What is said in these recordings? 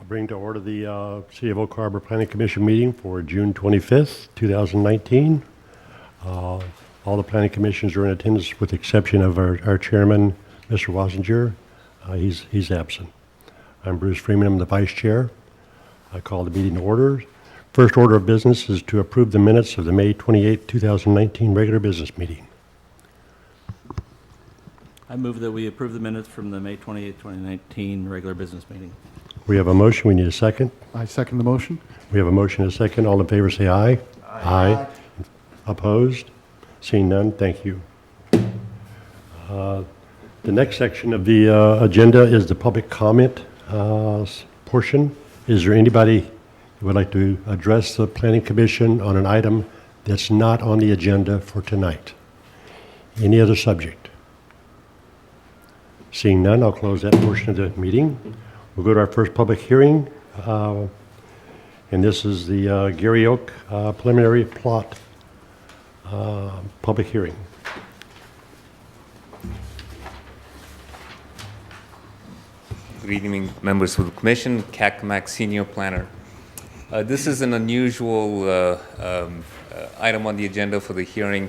I'll bring to order the City of Oak Harbor Planning Commission meeting for June 25th, 2019. All the planning commissions are in attendance with the exception of our chairman, Mr. Wassinger. He's absent. I'm Bruce Freeman. I'm the vice chair. I call the meeting to order. First order of business is to approve the minutes of the May 28, 2019 regular business meeting. I move that we approve the minutes from the May 28, 2019 regular business meeting. We have a motion. We need a second. I second the motion. We have a motion and a second. All in favor say aye. Aye. Opposed? Seeing none, thank you. The next section of the agenda is the public comment portion. Is there anybody who would like to address the Planning Commission on an item that's not on the agenda for tonight? Any other subject? Seeing none, I'll close that portion of the meeting. We'll go to our first public hearing, and this is the Garyoke preliminary plot public hearing. Good evening, members of the Commission. Kamak, Senior Planner. This is an unusual item on the agenda for the hearing.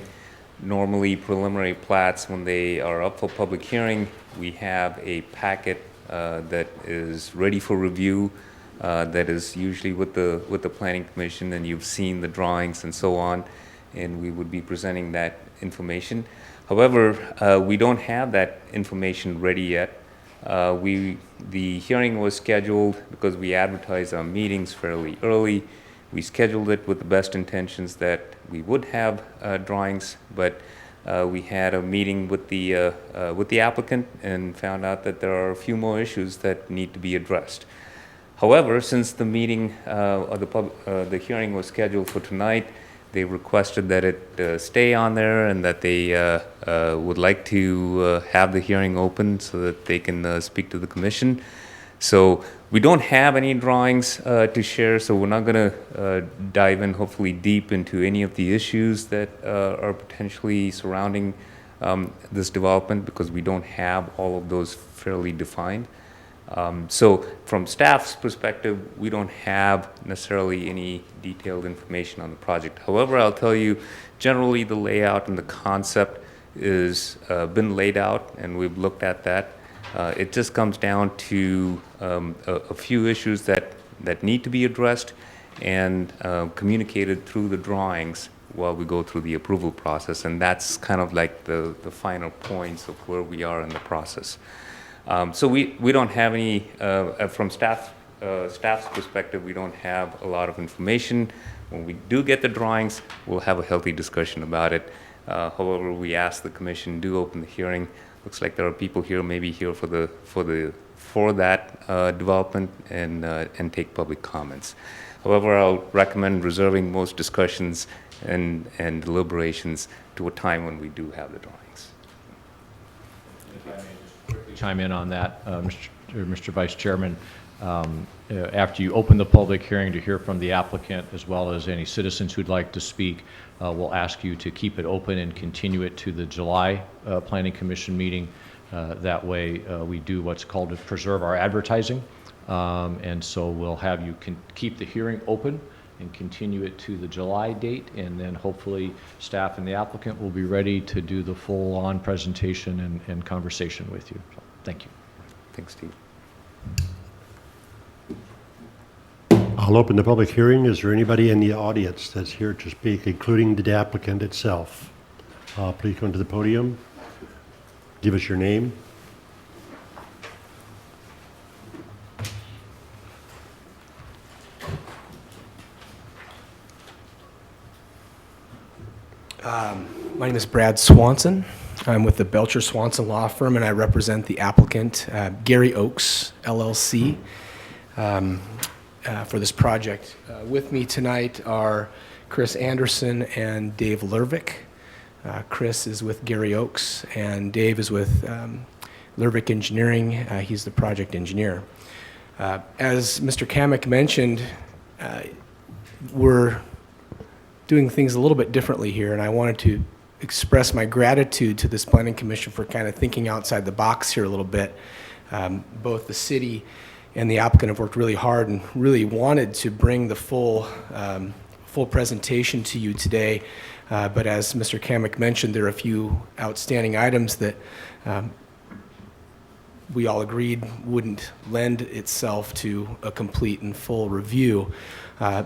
Normally, preliminary plats, when they are up for public hearing, we have a packet that is ready for review. That is usually with the Planning Commission, and you've seen the drawings and so on, and we would be presenting that information. However, we don't have that information ready yet. The hearing was scheduled because we advertise our meetings fairly early. We scheduled it with the best intentions that we would have drawings, but we had a meeting with the applicant and found out that there are a few more issues that need to be addressed. However, since the meeting or the hearing was scheduled for tonight, they requested that it stay on there and that they would like to have the hearing open so that they can speak to the commission. So we don't have any drawings to share, so we're not going to dive in hopefully deep into any of the issues that are potentially surrounding this development because we don't have all of those fairly defined. So from staff's perspective, we don't have necessarily any detailed information on the project. However, I'll tell you, generally the layout and the concept is been laid out, and we've looked at that. It just comes down to a few issues that need to be addressed and communicated through the drawings while we go through the approval process, and that's kind of like the final points of where we are in the process. So we don't have any, from staff's perspective, we don't have a lot of information. When we do get the drawings, we'll have a healthy discussion about it. However, we ask the commission do open the hearing. Looks like there are people here, maybe here for that development and take public comments. However, I'll recommend reserving most discussions and deliberations to a time when we do have the drawings. Chime in on that, Mr. Vice Chairman. After you open the public hearing to hear from the applicant as well as any citizens who'd like to speak, we'll ask you to keep it open and continue it to the July Planning Commission meeting. That way we do what's called to preserve our advertising. And so we'll have you keep the hearing open and continue it to the July date, and then hopefully staff and the applicant will be ready to do the full-on presentation and conversation with you. So, thank you. Thanks, Steve. I'll open the public hearing. Is there anybody in the audience that's here to speak, including the applicant itself? Please come to the podium. Give us your name. My name is Brad Swanson. I'm with the Belcher Swanson Law Firm, and I represent the applicant, Garyoke, LLC, for this project. With me tonight are Chris Anderson and Dave Lervick. Chris is with Garyoke, and Dave is with Lervick Engineering. He's the project engineer. As Mr. Kamak mentioned, we're doing things a little bit differently here, and I wanted to express my gratitude to this Planning Commission for kind of thinking outside the box here a little bit. Both the city and the applicant have worked really hard and really wanted to bring the full presentation to you today. But as Mr. Kamek mentioned, there are a few outstanding items that we all agreed wouldn't lend itself to a complete and full review.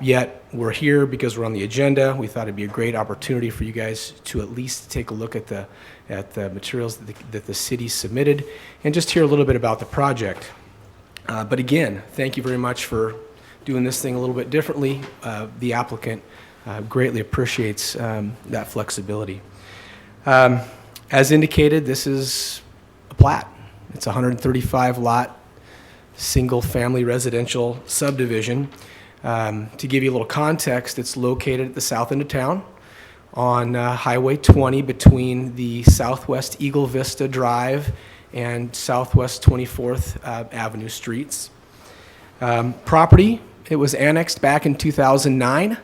Yet we're here because we're on the agenda. We thought it'd be a great opportunity for you guys to at least take a look at the materials that the city submitted and just hear a little bit about the project. But again, thank you very much for doing this thing a little bit differently. The applicant greatly appreciates that flexibility. As indicated, this is a plat. It's a 135-lot, single-family residential subdivision. To give you a little context, it's located at the south end of town on Highway 20 between the Southwest Eagle Vista Drive and Southwest 24th Avenue streets. Property, it was annexed back in 2009,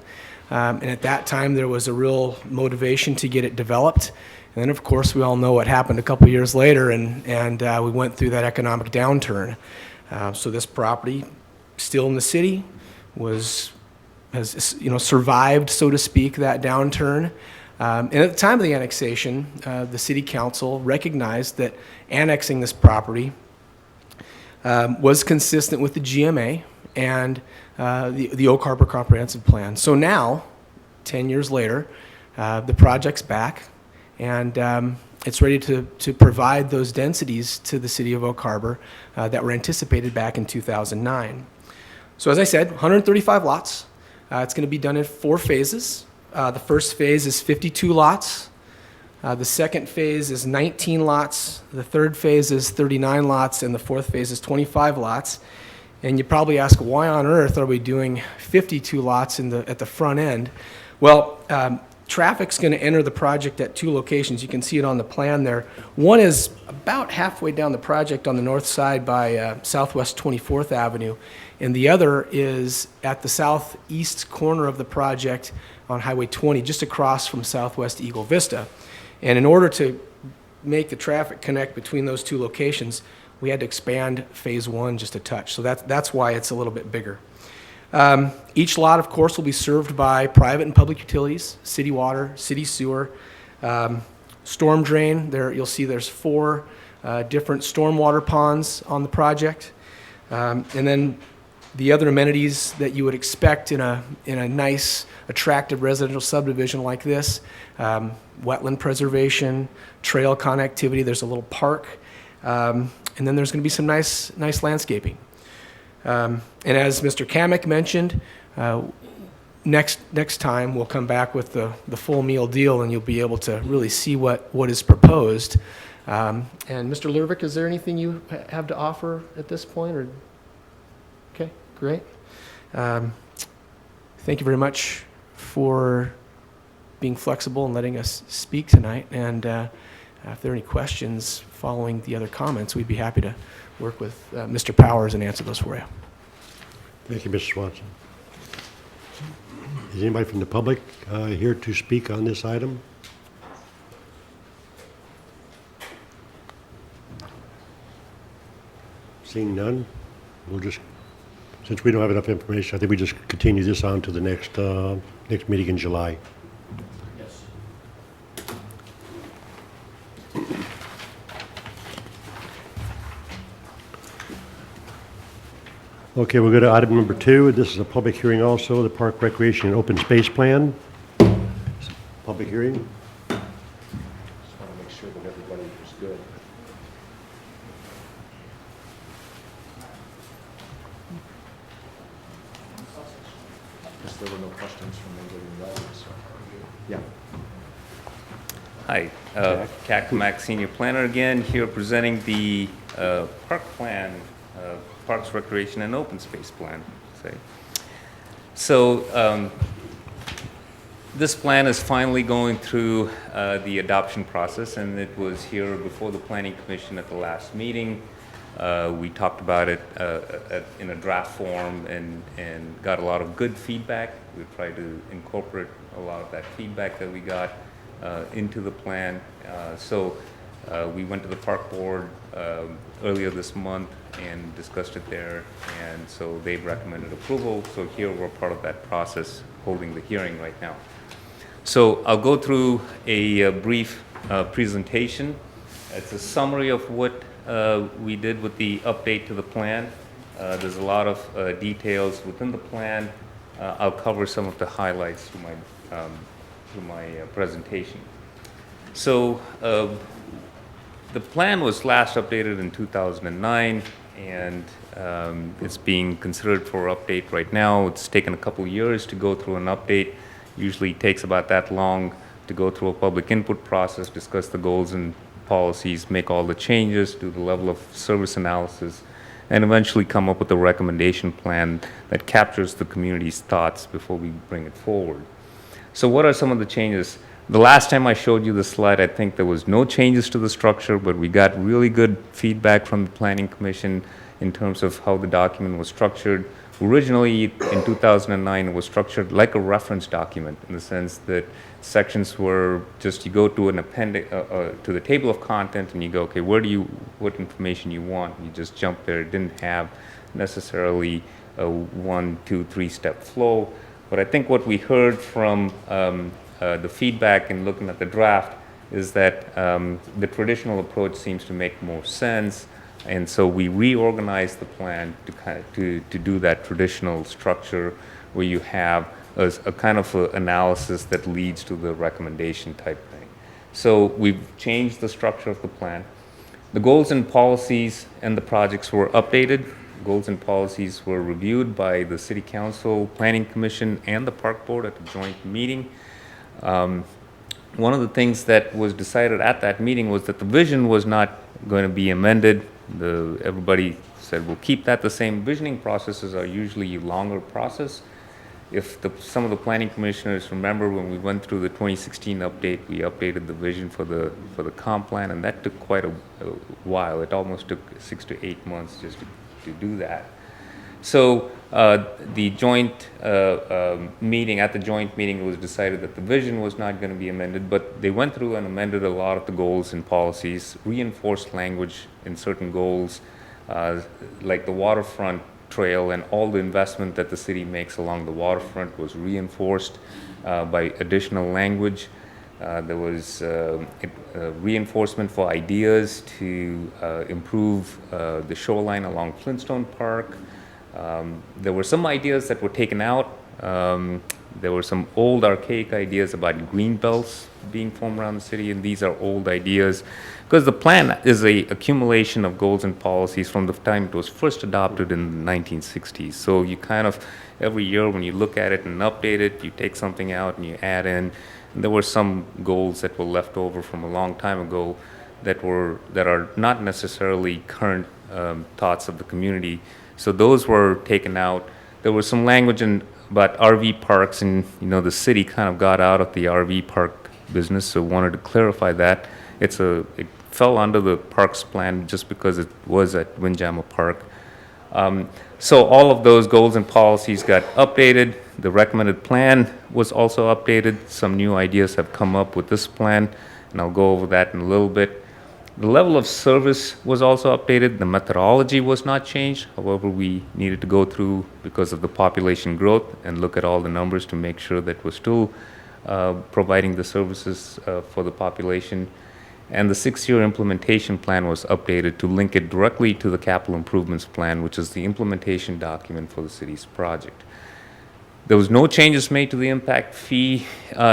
and at that time there was a real motivation to get it developed. And then, of course, we all know what happened a couple years later, and we went through that economic downturn. So this property, still in the city, has survived, so to speak, that downturn. And at the time of the annexation, the city council recognized that annexing this property was consistent with the GMA and the Oak Harbor Comprehensive Plan. So now, 10 years later, the project's back, and it's ready to provide those densities to the city of Oak Harbor that were anticipated back in 2009. So as I said, 135 lots. It's going to be done in 4 phases. The first phase is 52 lots. The second phase is 19 lots. The third phase is 39 lots, and the fourth phase is 25 lots. And you probably ask, why on earth are we doing 52 lots at the front end? Well, traffic's going to enter the project at 2 locations. You can see it on the plan there. One is about halfway down the project on the north side by Southwest 24th Avenue, and the other is at the southeast corner of the project on Highway 20, just across from Southwest Eagle Vista. And in order to make the traffic connect between those 2 locations, we had to expand phase 1 just a touch. So that's why it's a little bit bigger. Each lot, of course, will be served by private and public utilities, city water, city sewer, storm drain. There, you'll see there's 4 different stormwater ponds on the project. And then the other amenities that you would expect in a nice, attractive residential subdivision like this, wetland preservation, trail connectivity. There's a little park, and then there's going to be some nice landscaping. And as Mr. Kamek mentioned, next time we'll come back with the full meal deal, and you'll be able to really see what is proposed. And Mr. Lervik, is there anything you have to offer at this point? Or okay, great. Thank you very much for being flexible and letting us speak tonight. And if there are any questions following the other comments, we'd be happy to work with Mr. Powers and answer those for you. Thank you, Mr. Swanson. Is anybody from the public here to speak on this item? Seeing none, we'll just, since we don't have enough information, I think we just continue this on to the next meeting in July. Yes. Okay, we'll go to item number 2. This is a public hearing also, the Park Recreation and Open Space Plan. Public hearing. Just want to make sure that everybody is good. Because there were no questions from anybody in the audience, so. Yeah. Hi, Cat Kamek, Senior Planner again, here presenting the park plan, Parks, Recreation, and Open Space Plan. So this plan is finally going through the adoption process, and it was here before the Planning Commission at the last meeting. We talked about it in a draft form and got a lot of good feedback. We tried to incorporate a lot of that feedback that we got into the plan. So We went to the park board earlier this month and discussed it there, and so they've recommended approval. So here we're part of that process, holding the hearing right now. So I'll go through a brief presentation. It's a summary of what we did with the update to the plan. There's a lot of details within the plan. I'll cover some of the highlights through my presentation. So the plan was last updated in 2009, and it's being considered for update right now. It's taken a couple years to go through an update. Usually it takes about that long to go through a public input process, discuss the goals and policies, make all the changes, do the level of service analysis, and eventually come up with a recommendation plan that captures the community's thoughts before we bring it forward. So what are some of the changes? The last time I showed you the slide, I think there was no changes to the structure, but we got really good feedback from the Planning Commission in terms of how the document was structured. Originally, in 2009, it was structured like a reference document in the sense that sections were just, you go to an appendix, to the table of content, and you go, okay, what information you want? You just jump there. It didn't have necessarily a 1, 2, 3-step flow. But I think what we heard from the feedback in looking at the draft is that the traditional approach seems to make more sense. And so we reorganized the plan to do that traditional structure where you have a kind of analysis that leads to the recommendation type thing. So we've changed the structure of the plan. The goals and policies and the projects were updated. Goals and policies were reviewed by the City Council, Planning Commission, and the Park Board at a joint meeting. One of the things that was decided at that meeting was that the vision was not going to be amended. Everybody said, we'll keep that the same. Visioning processes are usually a longer process. If some of the planning commissioners remember when we went through the 2016 update, we updated the vision for the comp plan, and that took quite a while. It almost took 6 to 8 months just to do that. So the joint meeting, at the joint meeting, it was decided that the vision was not going to be amended, but they went through and amended a lot of the goals and policies, reinforced language in certain goals, like the waterfront trail and all the investment that the city makes along the waterfront was reinforced by additional language. There was reinforcement for ideas to improve the shoreline along Flintstone Park. There were some ideas that were taken out. There were some old archaic ideas about green belts being formed around the city, and these are old ideas because the plan is a accumulation of goals and policies from the time it was first adopted in the 1960s. So you kind of, every year when you look at it and update it, you take something out and you add in. And there were some goals that were left over from a long time ago that are not necessarily current thoughts of the community. So those were taken out. There was some language about RV parks, and the city kind of got out of the RV park business, so wanted to clarify that. It fell under the parks plan just because it was at Windjammer Park. So all of those goals and policies got updated. The recommended plan was also updated. Some new ideas have come up with this plan, and I'll go over that in a little bit. The level of service was also updated. The methodology was not changed. However, we needed to go through, because of the population growth, and look at all the numbers to make sure that we're still providing the services for the population. And the 6-year implementation plan was updated to link it directly to the capital improvements plan, which is the implementation document for the city's project. There was no changes made to the impact fee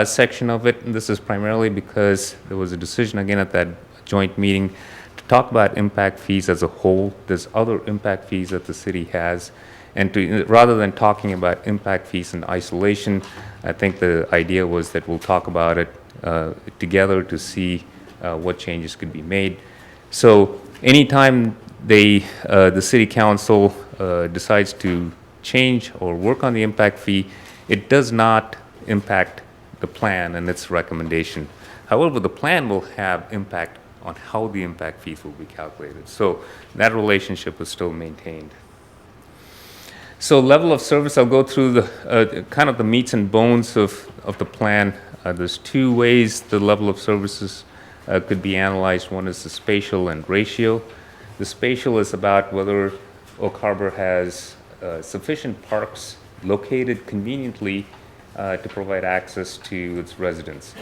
section of it, and this is primarily because there was a decision again at that joint meeting to talk about impact fees as a whole. There's other impact fees that the city has, and rather than talking about impact fees in isolation, I think the idea was that we'll talk about it together to see what changes could be made. So anytime the city council decides to change or work on the impact fee, it does not impact the plan and its recommendation. However, the plan will have impact on how the impact fees will be calculated. So that relationship is still maintained. So level of service, I'll go through the kind of the meats and bones of the plan. There's 2 ways the level of services could be analyzed. One is the spatial and ratio. The spatial is about whether Oak Harbor has sufficient parks located conveniently to provide access to its residents.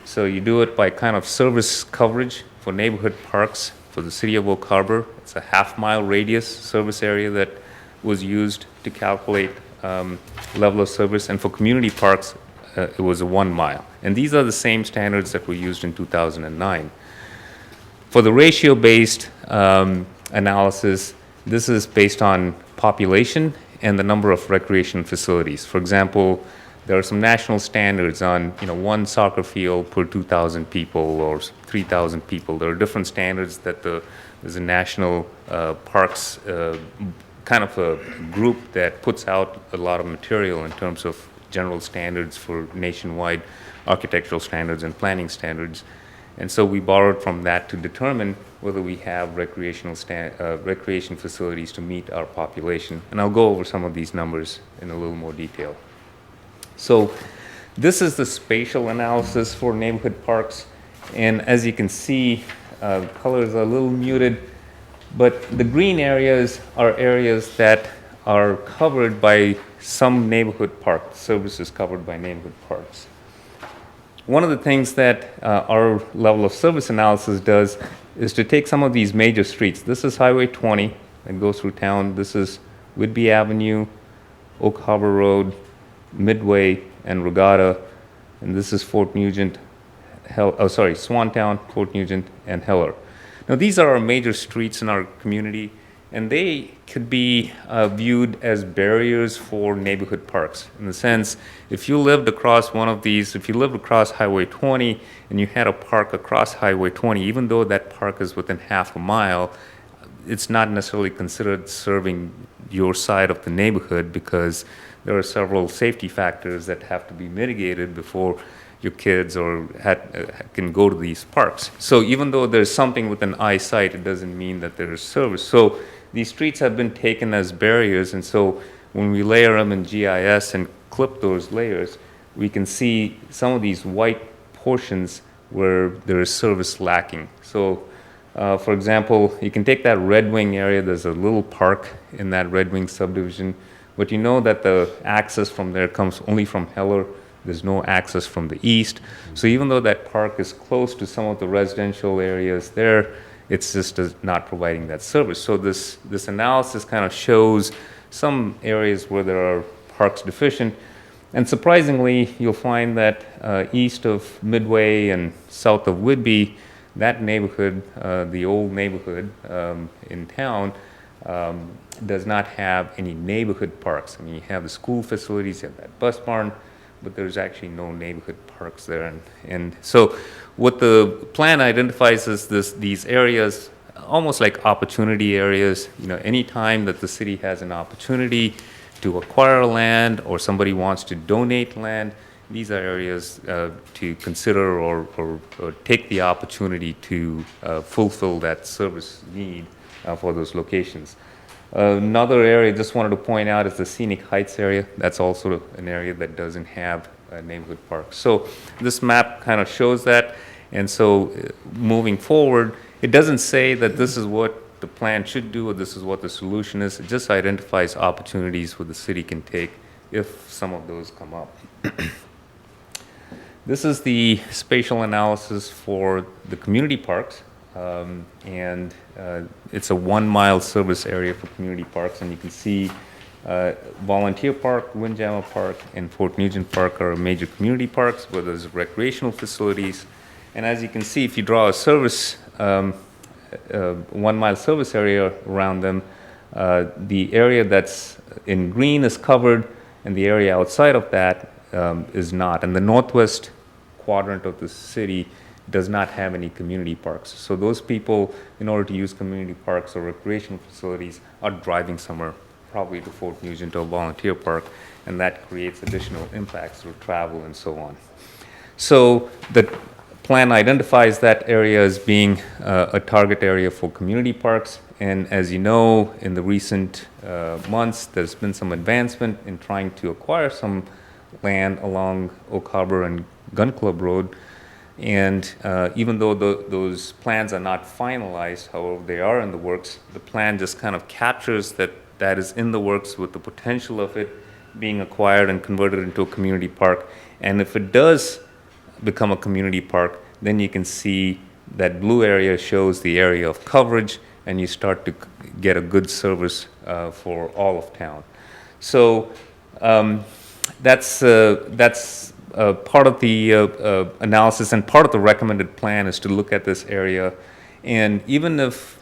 So you do it by kind of service coverage for neighborhood parks for the city of Oak Harbor. It's a half-mile radius service area that was used to calculate level of service, and for community parks, it was a 1 mile. And these are the same standards that were used in 2009. For the ratio-based analysis, this is based on population and the number of recreation facilities. For example, there are some national standards on, one soccer field per 2,000 people or 3,000 people. There are different standards that there's a national parks kind of a group that puts out a lot of material in terms of general standards for nationwide architectural standards and planning standards. And so we borrowed from that to determine whether we have recreation facilities to meet our population. And I'll go over some of these numbers in a little more detail. So this is the spatial analysis for neighborhood parks. And as you can see, colors are a little muted, but the green areas are areas that are covered by some neighborhood park services covered by neighborhood parks. One of the things that our level of service analysis does is to take some of these major streets. This is Highway 20 that goes through town. This is Whidbey Avenue, Oak Harbor Road, Midway, and Regatta. And this is Fort Nugent, Swantown, Fort Nugent, and Heller. Now, these are our major streets in our community, and they could be viewed as barriers for neighborhood parks. In the sense, if you lived across one of these, if you lived across Highway 20 and you had a park across Highway 20, even though that park is within half a mile, it's not necessarily considered serving your side of the neighborhood because there are several safety factors that have to be mitigated before your kids can go to these parks. So even though there's something within eyesight, it doesn't mean that there is service. So these streets have been taken as barriers, and so when we layer them in GIS and clip those layers, we can see some of these white portions where there is service lacking. So for example, you can take that Red Wing area. There's a little park in that Red Wing subdivision, but you know that the access from there comes only from Heller. There's no access from the east. So even though that park is close to some of the residential areas there, it's just not providing that service. So this analysis kind of shows some areas where there are parks deficient. And surprisingly, you'll find that east of Midway and south of Whidbey, that neighborhood, the old neighborhood in town, does not have any neighborhood parks. I mean, you have the school facilities, you have that bus barn, but there's actually no neighborhood parks there. And so what the plan identifies is these areas, almost like opportunity areas. Any time that the city has an opportunity to acquire land or somebody wants to donate land, these are areas to consider or take the opportunity to fulfill that service need for those locations. Another area I just wanted to point out is the Scenic Heights area. That's also an area that doesn't have neighborhood parks. So this map kind of shows that. And so moving forward, it doesn't say that this is what the plan should do or this is what the solution is. It just identifies opportunities where the city can take if some of those come up. This is the spatial analysis for the community parks. And it's a 1 mile service area for community parks, and you can see Volunteer Park, Windjammer Park, and Fort Nugent Park are major community parks where there's recreational facilities. And as you can see, if you draw a service, 1 mile service area around them, the area that's in green is covered, and the area outside of that is not. And the northwest quadrant of the city does not have any community parks. So those people, in order to use community parks or recreational facilities, are driving somewhere, probably to Fort Nugent or Volunteer Park, and that creates additional impacts for travel and so on. So the plan identifies that area as being a target area for community parks, and as you know, in the recent months, there's been some advancement in trying to acquire some land along Oak Harbor and Gun Club Road. And even though those plans are not finalized, however, they are in the works, the plan just kind of captures that is in the works with the potential of it being acquired and converted into a community park. And if it does become a community park, then you can see that blue area shows the area of coverage, and you start to get a good service for all of town. So that's part of the analysis, and part of the recommended plan is to look at this area. And even if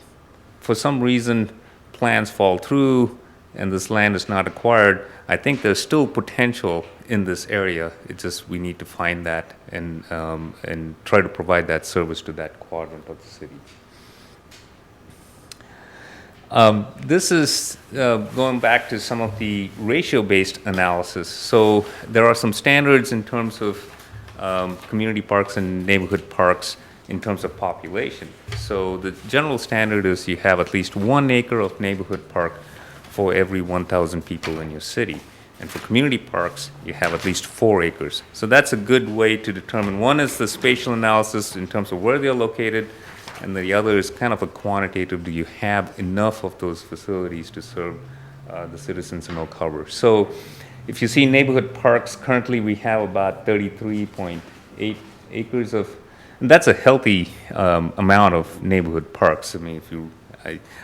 for some reason plans fall through and this land is not acquired, I think there's still potential in this area. It's just we need to find that and try to provide that service to that quadrant of the city. This is going back to some of the ratio-based analysis. So there are some standards in terms of community parks and neighborhood parks in terms of population. So the general standard is you have at least 1 acre of neighborhood park for every 1,000 people in your city. And for community parks, you have at least 4 acres. So that's a good way to determine. One is the spatial analysis in terms of where they're located, and the other is kind of a quantitative, do you have enough of those facilities to serve the citizens in Oak Harbor? So if you see neighborhood parks, currently we have about 33.8 acres of, and that's a healthy amount of neighborhood parks. I mean,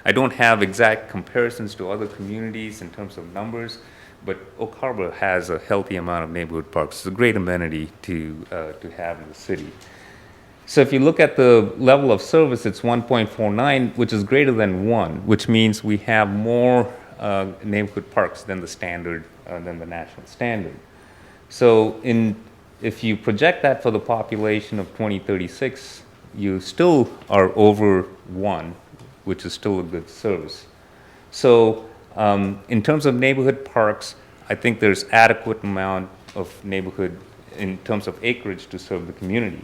I don't have exact comparisons to other communities in terms of numbers, but Oak Harbor has a healthy amount of neighborhood parks. It's a great amenity to have in the city. So if you look at the level of service, it's 1.49, which is greater than 1, which means we have more neighborhood parks than the standard, than the national standard. So if you project that for the population of 2036, you still are over 1, which is still a good service. So in terms of neighborhood parks, I think there's adequate amount of neighborhood in terms of acreage to serve the community.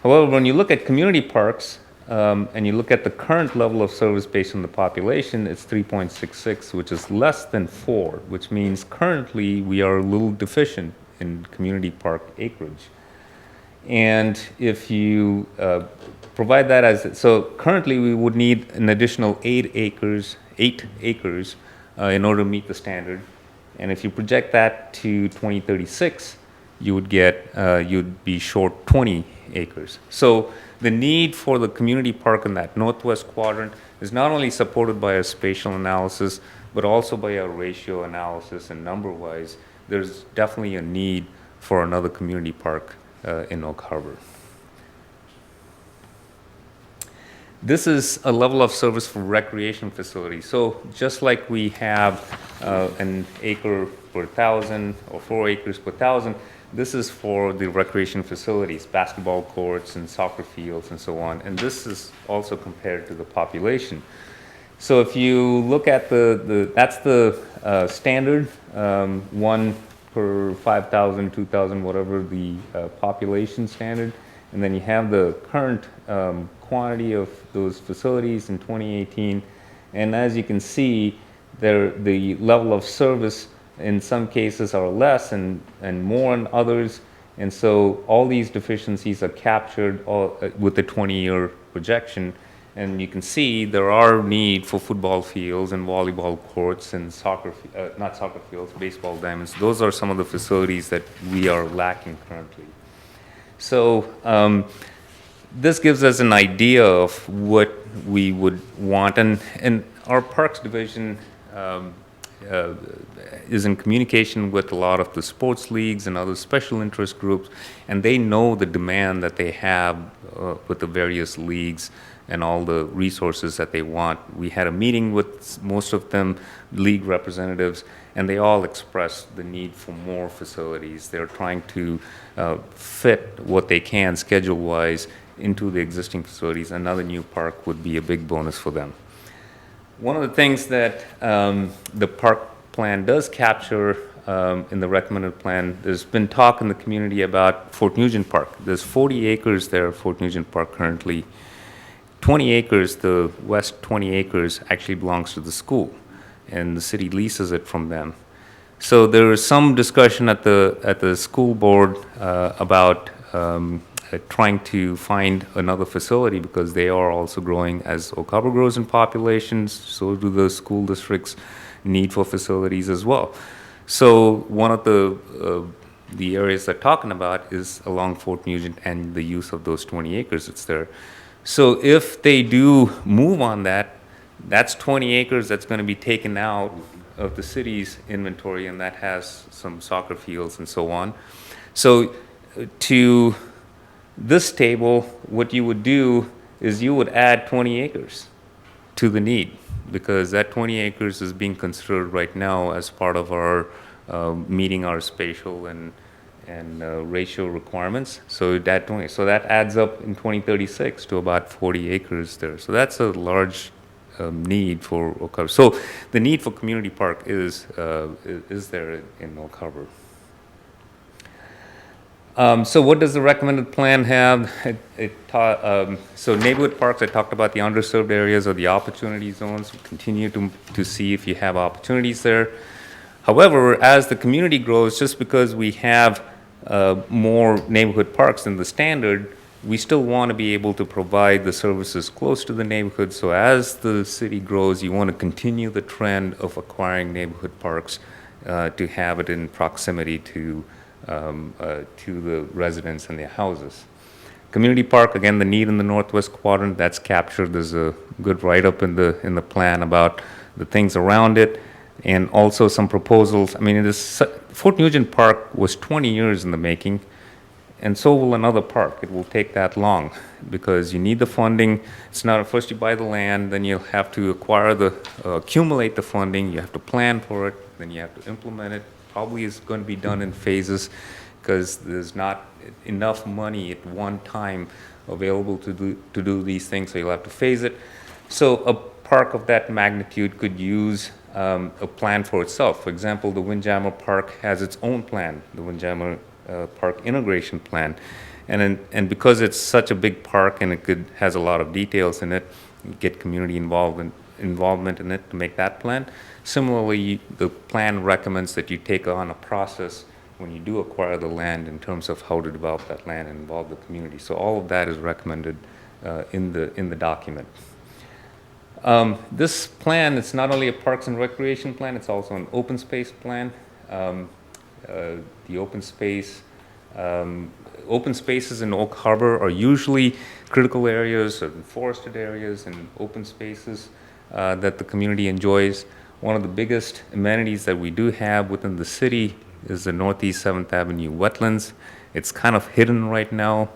However, when you look at community parks and you look at the current level of service based on the population, it's 3.66, which is less than 4, which means currently we are a little deficient in community park acreage. And if you provide that as, so currently we would need an additional 8 acres in order to meet the standard. And if you project that to 2036, you would get, you'd be short 20 acres. So the need for the community park in that northwest quadrant is not only supported by our spatial analysis, but also by our ratio analysis, and number-wise, there's definitely a need for another community park in Oak Harbor. This is a level of service for recreation facilities. So just like we have an acre per 1,000 or 4 acres per 1,000, this is for the recreation facilities, basketball courts and soccer fields and so on. And this is also compared to the population. So if you look at that's the standard, 1 per 5,000, 2,000, whatever the population standard. And then you have the current quantity of those facilities in 2018. And as you can see, the level of service in some cases are less and more in others. And so all these deficiencies are captured with the 20-year projection. And you can see there are need for football fields and volleyball courts and not soccer fields, baseball diamonds. Those are some of the facilities that we are lacking currently. So this gives us an idea of what we would want. And our Parks Division is in communication with a lot of the sports leagues and other special interest groups, and they know the demand that they have with the various leagues and all the resources that they want. We had a meeting with most of them, league representatives, and they all expressed the need for more facilities. They're trying to fit what they can schedule-wise into the existing facilities. Another new park would be a big bonus for them. One of the things that the park plan does capture in the recommended plan, there's been talk in the community about Fort Nugent Park. There's 40 acres there at Fort Nugent Park currently. 20 acres, the west 20 acres, actually belongs to the school, and the city leases it from them. So there is some discussion at the school board about trying to find another facility because they are also growing. As Oak Harbor grows in populations, so do the school districts' need for facilities as well. So one of the areas they're talking about is along Fort Nugent and the use of those 20 acres that's there. So if they do move on that, that's 20 acres that's going to be taken out of the city's inventory, and that has some soccer fields and so on. So to this table, what you would do is you would add 20 acres to the need, because that 20 acres is being considered right now as part of our meeting our spatial and ratio requirements. So that adds up in 2036 to about 40 acres there. So that's a large need for Oak Harbor. So the need for community park is there in Oak Harbor. So what does the recommended plan have? So neighborhood parks, I talked about the underserved areas or the opportunity zones. We continue to see if you have opportunities there. However, as the community grows, just because we have more neighborhood parks than the standard, we still want to be able to provide the services close to the neighborhood. So as the city grows, you want to continue the trend of acquiring neighborhood parks to have it in proximity to the residents and their houses. Community park, again, the need in the northwest quadrant, that's captured. There's a good write-up in the plan about the things around it, and also some proposals. I mean, Fort Nugent Park was 20 years in the making, and so will another park. It will take that long because you need the funding. It's not first you buy the land, then you'll have to accumulate the funding, you have to plan for it, then you have to implement it. Probably is going to be done in phases because there's not enough money at one time available to do these things, so you'll have to phase it. So a park of that magnitude could use a plan for itself. For example, the Windjammer Park has its own plan, the Windjammer Park Integration Plan. And because it's such a big park and has a lot of details in it, you get community involvement in it to make that plan. Similarly, the plan recommends that you take on a process when you do acquire the land in terms of how to develop that land and involve the community. So all of that is recommended in the document. This plan, it's not only a parks and recreation plan, it's also an open space plan. The open spaces in Oak Harbor are usually critical areas or forested areas and open spaces that the community enjoys. One of the biggest amenities that we do have within the city is the Northeast 7th Avenue wetlands. It's kind of hidden right now,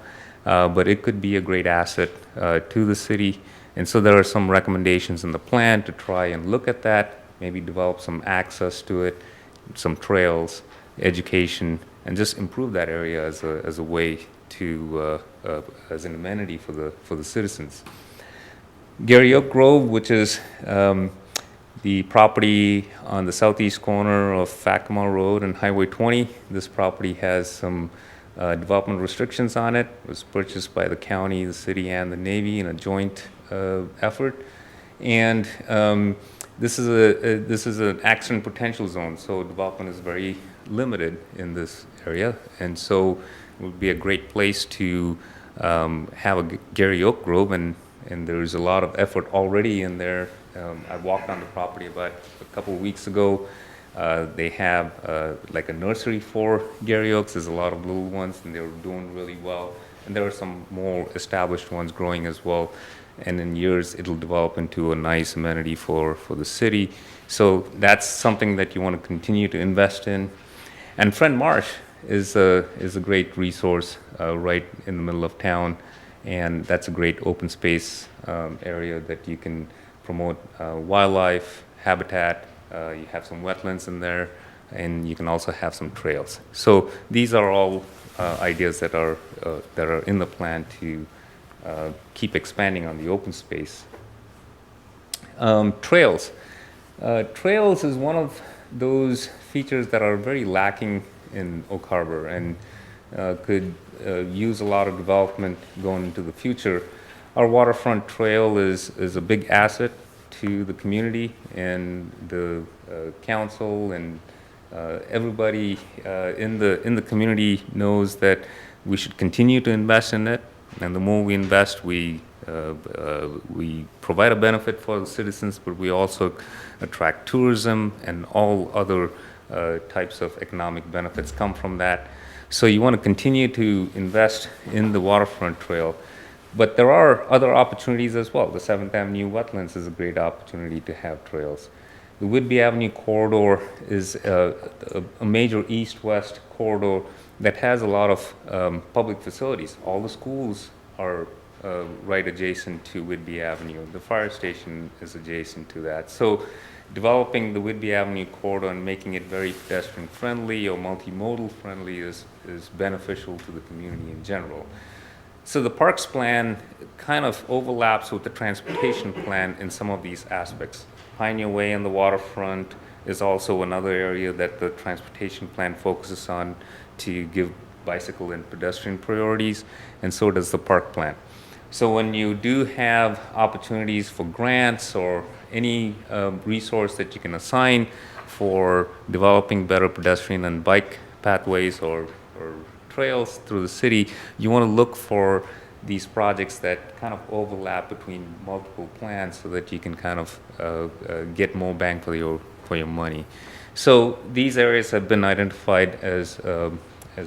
but it could be a great asset to the city. And so there are some recommendations in the plan to try and look at that, maybe develop some access to it, some trails, education, and just improve that area as a way to as an amenity for the citizens. Garyoke Grove, which is the property on the southeast corner of Facama Road and Highway 20. This property has some development restrictions on it. It was purchased by the county, the city, and the Navy in a joint effort. And this is an accident potential zone, so development is very limited in this area. And so it would be a great place to have a Garyoke Grove, and there's a lot of effort already in there. I walked on the property about a couple of weeks ago. They have like a nursery for Garyokes. There's a lot of little ones, and they're doing really well. And there are some more established ones growing as well. And in years, it'll develop into a nice amenity for the city. So that's something that you want to continue to invest in. And Friend Marsh is a great resource right in the middle of town. And that's a great open space area that you can promote wildlife, habitat. You have some wetlands in there, and you can also have some trails. So these are all ideas that are in the plan to keep expanding on the open space. Trails. Trails is one of those features that are very lacking in Oak Harbor and could use a lot of development going into the future. Our waterfront trail is a big asset to the community, and the council and everybody in the community knows that we should continue to invest in it, and the more we invest, we provide a benefit for the citizens, but we also attract tourism, and all other types of economic benefits come from that. So you want to continue to invest in the waterfront trail. But there are other opportunities as well. The 7th Avenue wetlands is a great opportunity to have trails. The Whidbey Avenue corridor is a major east-west corridor that has a lot of public facilities. All the schools are right adjacent to Whidbey Avenue. The fire station is adjacent to that. So developing the Whidbey Avenue corridor and making it very pedestrian-friendly or multimodal friendly is beneficial to the community in general. So the parks plan kind of overlaps with the transportation plan in some of these aspects. Pioneer Way on the waterfront is also another area that the transportation plan focuses on to give bicycle and pedestrian priorities, and so does the park plan. So when you do have opportunities for grants or any resource that you can assign for developing better pedestrian and bike pathways or trails through the city, you want to look for these projects that kind of overlap between multiple plans so that you can kind of get more bang for your money. So these areas have been identified as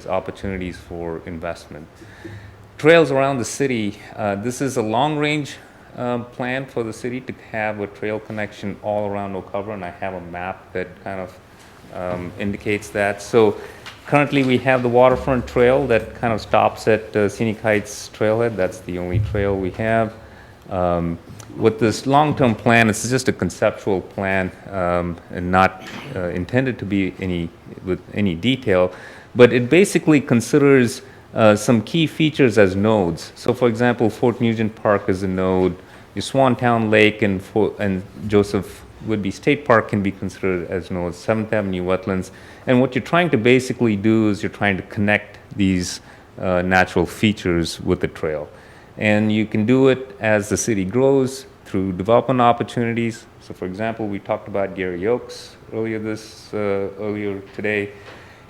opportunities for investment. Trails around the city, this is a long-range plan for the city to have a trail connection all around Oak Harbor, and I have a map that kind of indicates that. So currently we have the waterfront trail that kind of stops at Scenic Heights Trailhead. That's the only trail we have. With this long-term plan, it's just a conceptual plan and not intended to be with any detail, but it basically considers some key features as nodes. So for example, Fort Nugent Park is a node. Your Swantown Lake and Joseph Whidbey State Park can be considered as nodes, 7th Avenue wetlands. And what you're trying to basically do is you're trying to connect these natural features with the trail. And you can do it as the city grows through development opportunities. So for example, we talked about Garyoke earlier today.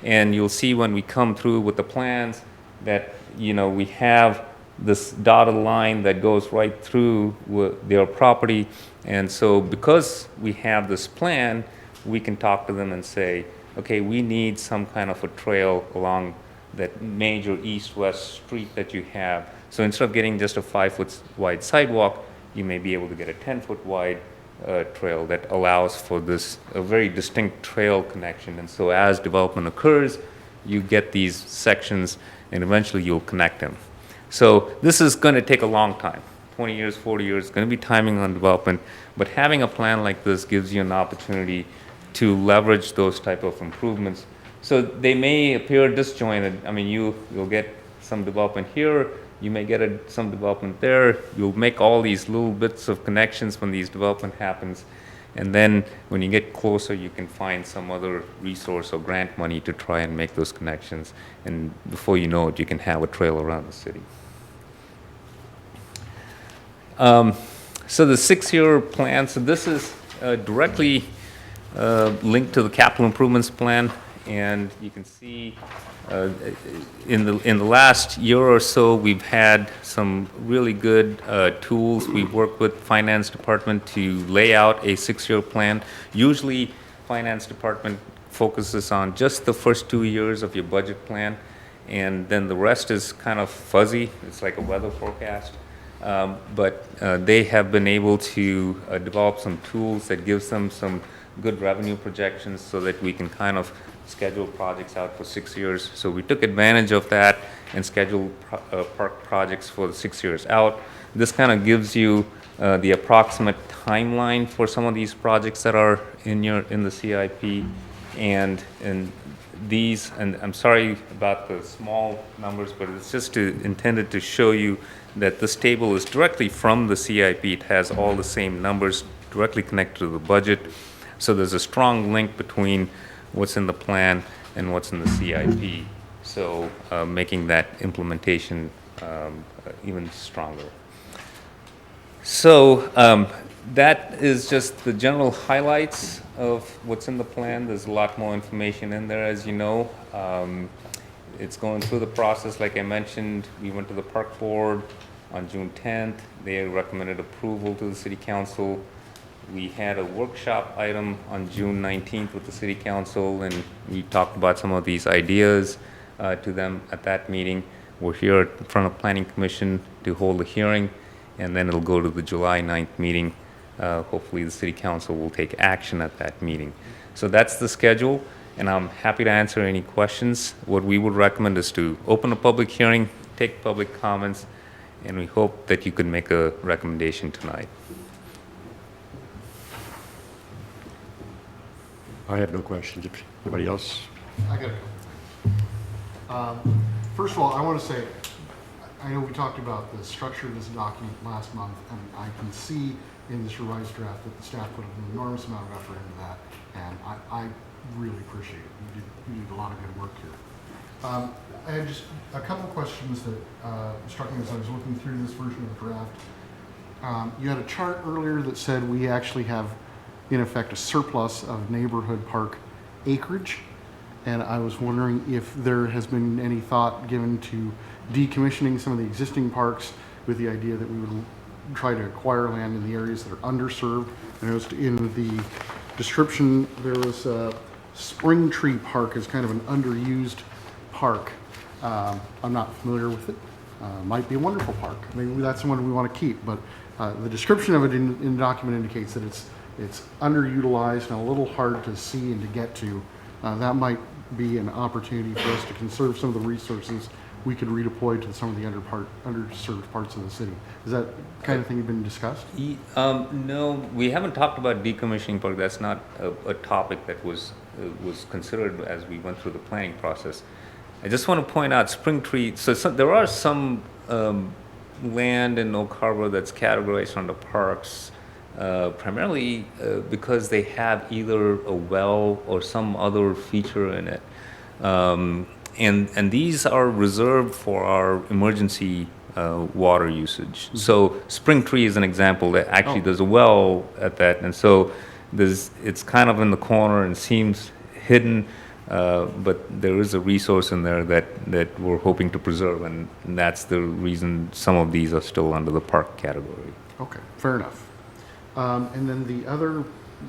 And you'll see when we come through with the plans that, we have this dotted line that goes right through their property. And so because we have this plan, we can talk to them and say, okay, we need some kind of a trail along that major east-west street that you have. So instead of getting just a 5-foot wide sidewalk, you may be able to get a 10-foot wide trail that allows for a very distinct trail connection. And so as development occurs, you get these sections and eventually you'll connect them. So this is going to take a long time, 20 years, 40 years, it's going to be timing on development, but having a plan like this gives you an opportunity to leverage those type of improvements. So they may appear disjointed. I mean, you'll get some development here, you may get some development there, you'll make all these little bits of connections when these development happens, and then when you get closer, you can find some other resource or grant money to try and make those connections, and before you know it, you can have a trail around the city. So the 6-year plan, so this is directly linked to the capital improvements plan, and you can see in the last year or so, we've had some really good tools. We've worked with Finance Department to lay out a 6-year plan. Usually, Finance Department focuses on just the first 2 years of your budget plan, and then the rest is kind of fuzzy. It's like a weather forecast. But they have been able to develop some tools that gives them some good revenue projections so that we can kind of schedule projects out for 6 years. So we took advantage of that and scheduled park projects for the 6 years out. This kind of gives you the approximate timeline for some of these projects that are in the CIP, and these, and I'm sorry about the small numbers, but it's just intended to show you that this table is directly from the CIP. It has all the same numbers directly connected to the budget. So there's a strong link between what's in the plan and what's in the CIP. So making that implementation even stronger. So that is just the general highlights of what's in the plan. There's a lot more information in there, as you know. It's going through the process. Like I mentioned, we went to the park board on June 10th. They recommended approval to the city council. We had a workshop item on June 19th with the city council, and we talked about some of these ideas to them at that meeting. We're here in front of Planning Commission to hold a hearing, and then it'll go to the July 9th meeting. Hopefully the city council will take action at that meeting. So that's the schedule, and I'm happy to answer any questions. What we would recommend is to open a public hearing, take public comments, and we hope that you can make a recommendation tonight. I have no questions. If anybody else? I got a couple. First of all, I want to say, I know we talked about the structure of this document last month, and I can see in this revised draft that the staff put an enormous amount of effort into that, and I really appreciate it. You did a lot of good work here. I had just a couple questions that struck me as I was looking through this version of the draft. You had a chart earlier that said we actually have, in effect, a surplus of neighborhood park acreage. And I was wondering if there has been any thought given to decommissioning some of the existing parks with the idea that we would try to acquire land in the areas that are underserved. I noticed in the description there was Spring Tree Park as kind of an underused park. I'm not familiar with it. Might be a wonderful park. Maybe that's the one we want to keep, but the description of it in the document indicates that it's underutilized and a little hard to see and to get to. That might be an opportunity for us to conserve some of the resources we could redeploy to some of the underserved parts of the city. Is that kind of thing been discussed? No, we haven't talked about decommissioning park. That's not a topic that was considered as we went through the planning process. I just want to point out Spring Tree. So there are some land in Oak Harbor that's categorized under parks, primarily because they have either a well or some other feature in it. And these are reserved for our emergency water usage. So Spring Tree is an example that actually there's a well at that, and so it's kind of in the corner and seems hidden, but there is a resource in there that we're hoping to preserve, and that's the reason some of these are still under the park category. Okay, fair enough. And then the other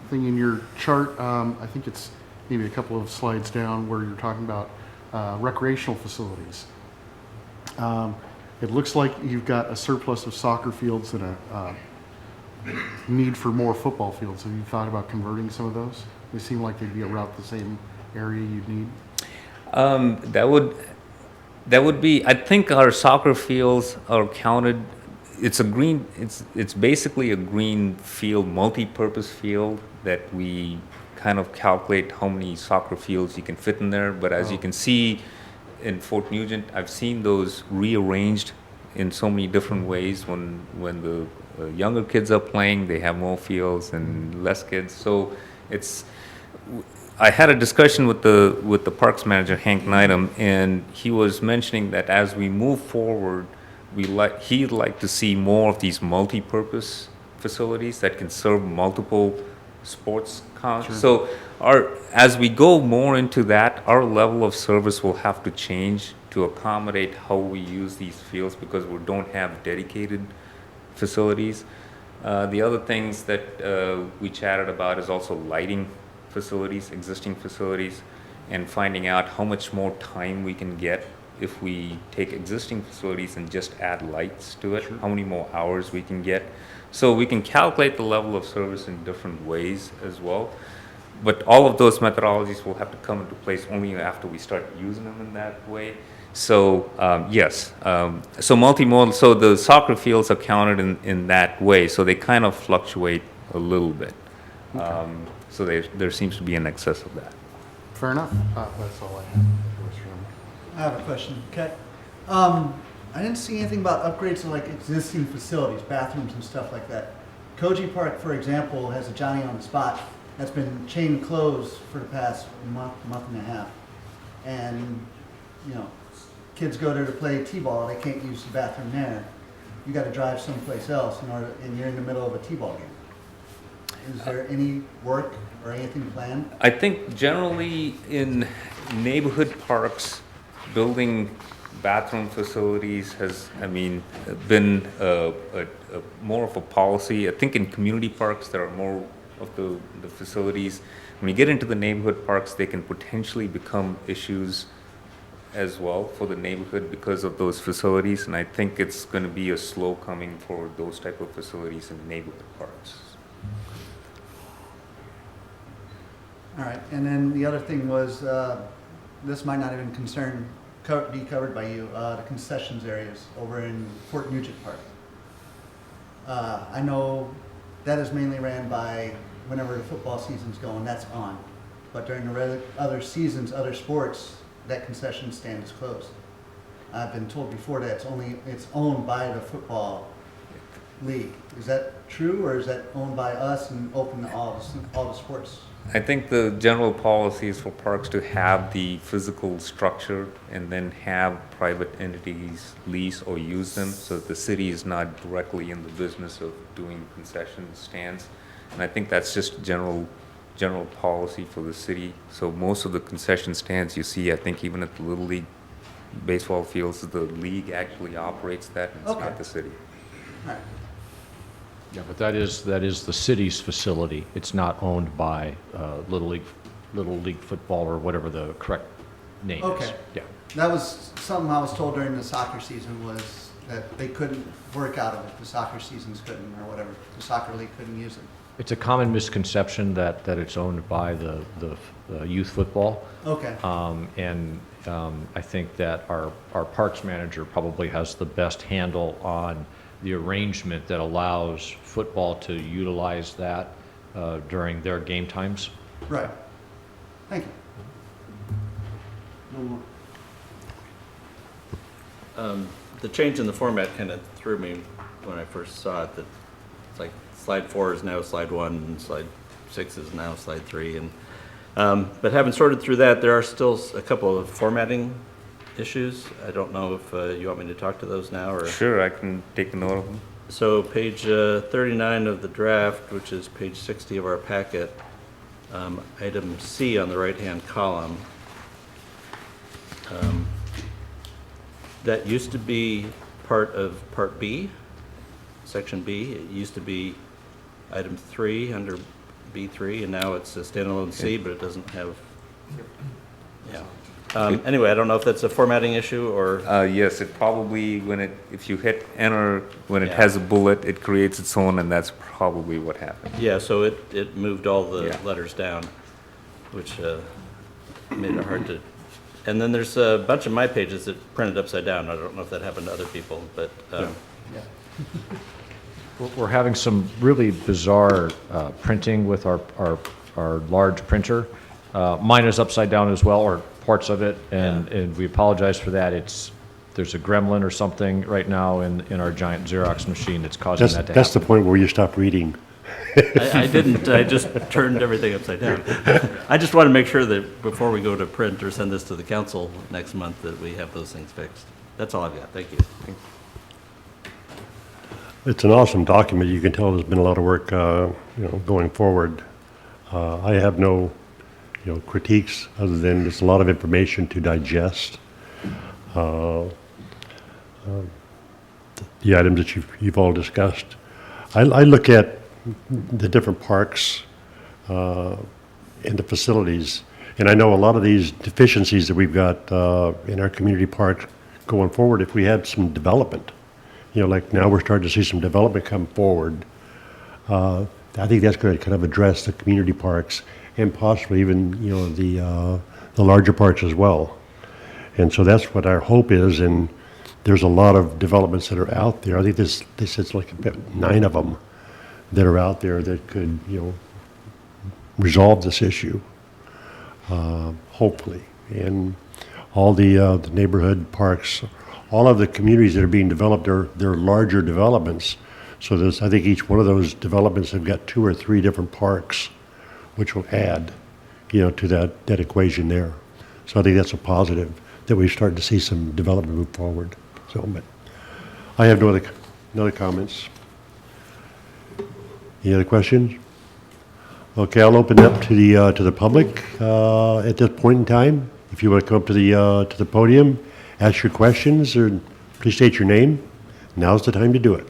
thing in your chart, I think it's maybe a couple of slides down where you're talking about recreational facilities. It looks like you've got a surplus of soccer fields and a need for more football fields. Have you thought about converting some of those? They seem like they'd be about the same area you'd need. That would be. I think our soccer fields are counted. It's a green. It's basically a green field, multi-purpose field that we kind of calculate how many soccer fields you can fit in there. But as you can see in Fort Nugent, I've seen those rearranged in so many different ways. When the younger kids are playing, they have more fields, and less kids. So it's. I had a discussion with the parks manager, Hank Neidham, and he was mentioning that as we move forward, he'd like to see more of these multi-purpose facilities that can serve multiple sports cons. Sure. So as we go more into that, our level of service will have to change to accommodate how we use these fields, because we don't have dedicated facilities. The other things that we chatted about is also lighting facilities, existing facilities, and finding out how much more time we can get if we take existing facilities and just add lights to it, how many more hours we can get. So we can calculate the level of service in different ways as well. But all of those methodologies will have to come into place only after we start using them in that way. So yes, so multimodal, so the soccer fields are counted in that way, so they kind of fluctuate a little bit. Okay. So there seems to be an excess of that. Fair enough. That's all I have. I have a question. Okay. I didn't see anything about upgrades to like existing facilities, bathrooms and stuff like that. Koji Park, for example, has a Johnny on the Spot that's been chain closed for the past month and a half. And, you know, kids go there to play t-ball, they can't use the bathroom there. You got to drive someplace else and you're in the middle of a t-ball game. Is there any work or anything planned? I think generally in neighborhood parks, building bathroom facilities has, been more of a policy. I think in community parks, there are more of the facilities. When you get into the neighborhood parks, they can potentially become issues as well for the neighborhood because of those facilities, and I think it's going to be a slow coming for those type of facilities in neighborhood parks. All right, and then the other thing was, this might not even be covered by you, the concessions areas over in Fort Nugent Park. I know that is mainly ran by whenever the football season's going, that's on. But during the other seasons, other sports, that concession stand is closed. I've been told before that it's owned by the football league. Is that true, or is that owned by us and open to all the sports? I think the general policy is for parks to have the physical structure and then have private entities lease or use them, so that the city is not directly in the business of doing concession stands. And I think that's just general policy for the city. So most of the concession stands you see, I think even at the Little League baseball fields, the league actually operates that, and it's not the city. All right. Yeah, but that is the city's facility. It's not owned by Little League football or whatever the correct name is. Okay. Yeah. That was something I was told during the soccer season, was that they couldn't work out of it. The soccer seasons couldn't, or whatever. The soccer league couldn't use it. It's a common misconception that it's owned by the youth football. Okay. I think that our parks manager probably has the best handle on the arrangement that allows football to utilize that during their game times. Right. Thank you. No more. The change in the format kind of threw me when I first saw it, that it's like slide 4 is now slide 1 and slide 6 is now slide 3. But having sorted through that, there are still a couple of formatting issues. I don't know if you want me to talk to those now, or? Sure, I can take a note of them. So page 39 of the draft, which is page 60 of our packet, item C on the right-hand column, that used to be part of Part B, Section B. It used to be item 3 under B3, and now it's a standalone C, but it doesn't have, yeah. Anyway, I don't know if that's a formatting issue or. Yes, it probably, if you hit enter, when it Yeah. has a bullet, it creates its own, and that's probably what happened. Yeah, so it moved all the Yeah. letters down, which made it hard to. And then there's a bunch of my pages that printed upside down. I don't know if that happened to other people, but We're having some really bizarre printing with our large printer. Mine is upside down as well, or parts of it, and we apologize for that. There's a gremlin or something right now in our giant Xerox machine that's causing that to happen. That's the point where you stop reading. I didn't. I just turned everything upside down. I just want to make sure that before we go to print or send this to the council next month, that we have those things fixed. That's all I've got. Thank you. It's an awesome document. You can tell there's been a lot of work, going forward. I have no, critiques other than there's a lot of information to digest. The items that you've all discussed. I look at the different parks and the facilities, and I know a lot of these deficiencies that we've got in our community parks going forward, if we had some development, like now we're starting to see some development come forward. I think that's going to kind of address the community parks and possibly even, the larger parks as well. And so that's what our hope is, and there's a lot of developments that are out there. I think this is like about 9 of them that are out there that could, resolve this issue, hopefully. And all the neighborhood parks, all of the communities that are being developed, they're larger developments. So I think each one of those developments have got 2 or 3 different parks, which will add, to that equation there. So I think that's a positive, that we start to see some development move forward. So, but I have no other comments. Any other questions? Okay, I'll open it up to the public at this point in time. If you want to come up to the podium, ask your questions, or please state your name. Now's the time to do it.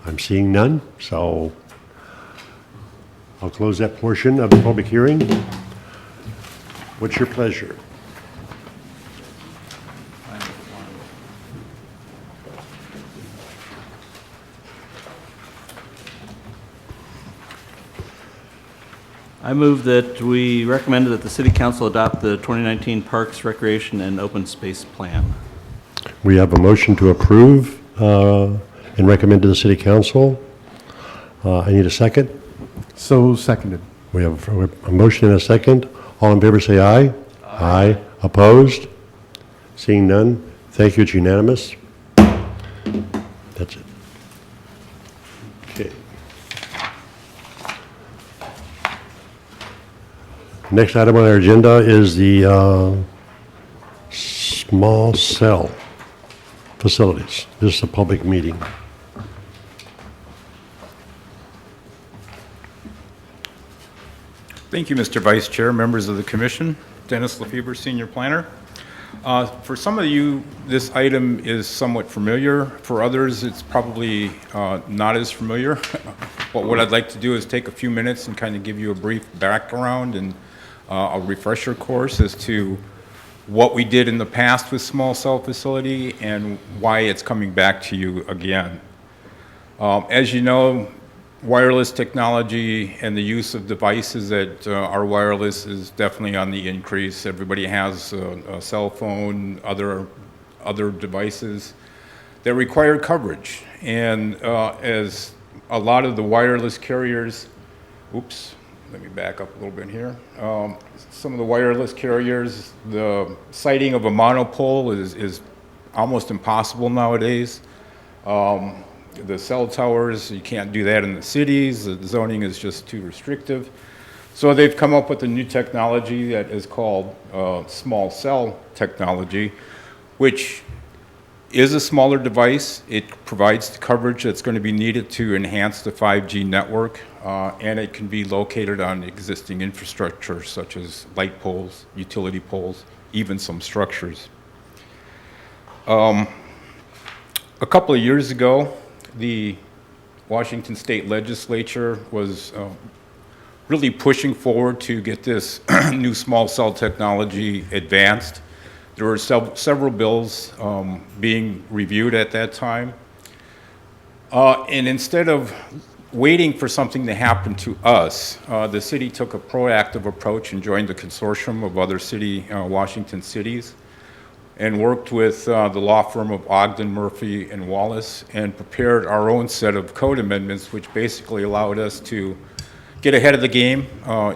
I'm seeing none, so I'll close that portion of the public hearing. What's your pleasure? I move that we recommend that the City Council adopt the 2019 Parks, Recreation, and Open Space Plan. We have a motion to approve and recommend to the City Council. I need a second. So seconded. We have a motion and a second. All in favor say aye. Aye. Opposed? Seeing none, thank you, it's unanimous. That's it. Okay. Next item on our agenda is the small cell facilities. This is a public meeting. Thank you, Mr. Vice Chair, members of the Commission. Dennis Lefebvre, Senior Planner. For some of you, this item is somewhat familiar. For others, it's probably not as familiar. But what I'd like to do is take a few minutes and kind of give you a brief background and a refresher course as to what we did in the past with small cell facility and why it's coming back to you again. As you know, wireless technology and the use of devices that are wireless is definitely on the increase. Everybody has a cell phone, other devices that require coverage. And as a lot of the wireless carriers, let me back up a little bit here. Some of the wireless carriers, the siting of a monopole is almost impossible nowadays. The cell towers, you can't do that in the cities. The zoning is just too restrictive. So they've come up with a new technology that is called small cell technology, which is a smaller device. It provides the coverage that's going to be needed to enhance the 5G network, and it can be located on existing infrastructure such as light poles, utility poles, even some structures. A couple of years ago, the Washington State Legislature was really pushing forward to get this new small cell technology advanced. There were several bills being reviewed at that time. And instead of waiting for something to happen to us, the city took a proactive approach and joined the consortium of other Washington cities and worked with the law firm of Ogden, Murphy, and Wallace and prepared our own set of code amendments, which basically allowed us to get ahead of the game.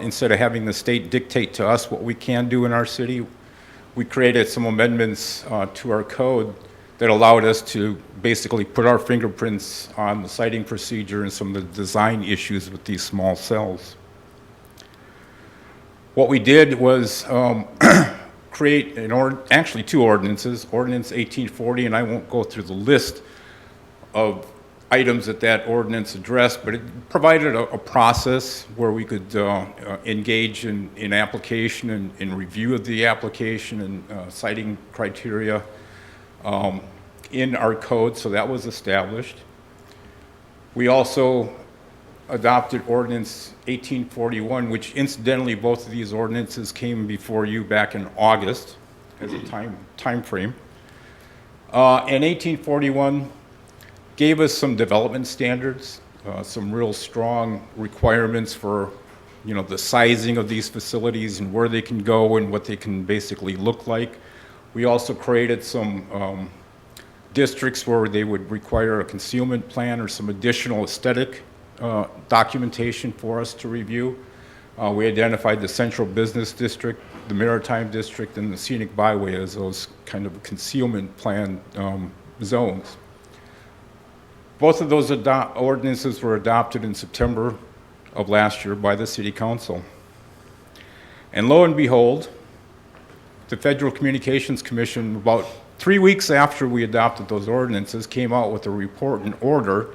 Instead of having the state dictate to us what we can do in our city, we created some amendments to our code that allowed us to basically put our fingerprints on the siting procedure and some of the design issues with these small cells. What we did was create actually two ordinances, Ordinance 1840, and I won't go through the list of items that ordinance addressed, but it provided a process where we could engage in application and in review of the application and citing criteria in our code, so that was established. We also adopted Ordinance 1841, which incidentally both of these ordinances came before you back in August as a time frame. And 1841 gave us some development standards, some real strong requirements for the sizing of these facilities and where they can go and what they can basically look like. We also created some districts where they would require a concealment plan or some additional aesthetic documentation for us to review. We identified the Central Business District, the Maritime District, and the Scenic Byway as those kind of concealment plan zones. Both of those ordinances were adopted in September of last year by the City Council. And lo and behold, the Federal Communications Commission, about 3 weeks after we adopted those ordinances, came out with a report and order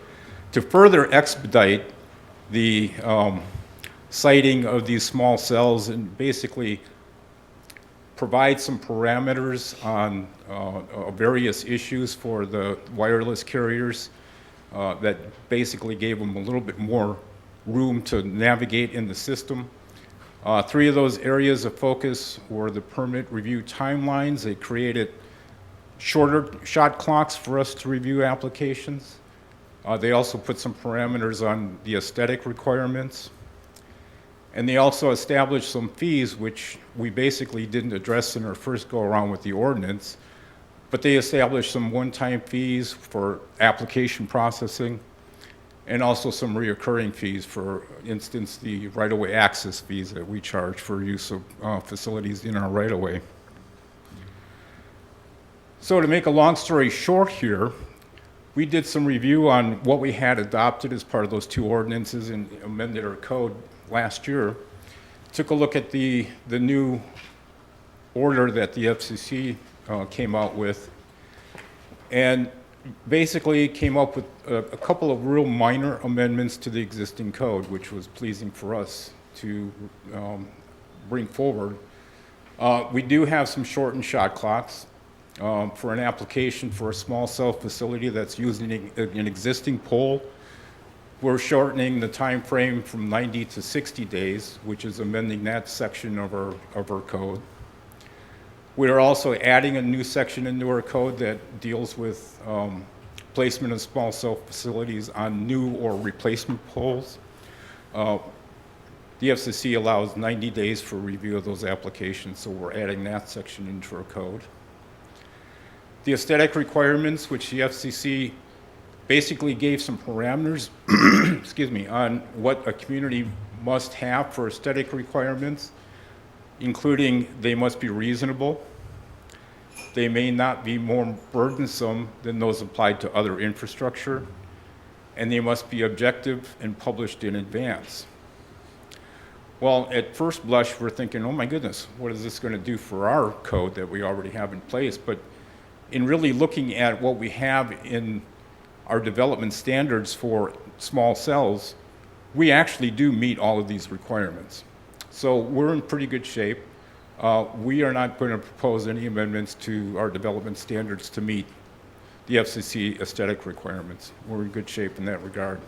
to further expedite the siting of these small cells and basically provide some parameters on various issues for the wireless carriers that basically gave them a little bit more room to navigate in the system. Three of those areas of focus were the permit review timelines. They created shorter shot clocks for us to review applications. They also put some parameters on the aesthetic requirements. And they also established some fees, which we basically didn't address in our first go-around with the ordinance, but they established some one-time fees for application processing and also some reoccurring fees, for instance, the right-of-way access fees that we charge for use of facilities in our right-of-way. So to make a long story short here, we did some review on what we had adopted as part of those two ordinances and amended our code last year. Took a look at the new order that the FCC came out with, and basically came up with a couple of real minor amendments to the existing code, which was pleasing for us to bring forward. We do have some shortened shot clocks. For an application for a small cell facility that's using an existing pole, we're shortening the time frame from 90 to 60 days, which is amending that section of our code. We are also adding a new section into our code that deals with placement of small cell facilities on new or replacement poles. The FCC allows 90 days for review of those applications, so we're adding that section into our code. The aesthetic requirements, which the FCC basically gave some parameters excuse me, on what a community must have for aesthetic requirements, including they must be reasonable, they may not be more burdensome than those applied to other infrastructure, and they must be objective and published in advance. Well, at first blush, we're thinking, oh my goodness, what is this going to do for our code that we already have in place? But in really looking at what we have in our development standards for small cells, we actually do meet all of these requirements. So we're in pretty good shape. We are not going to propose any amendments to our development standards to meet the FCC aesthetic requirements. We're in good shape in that regard.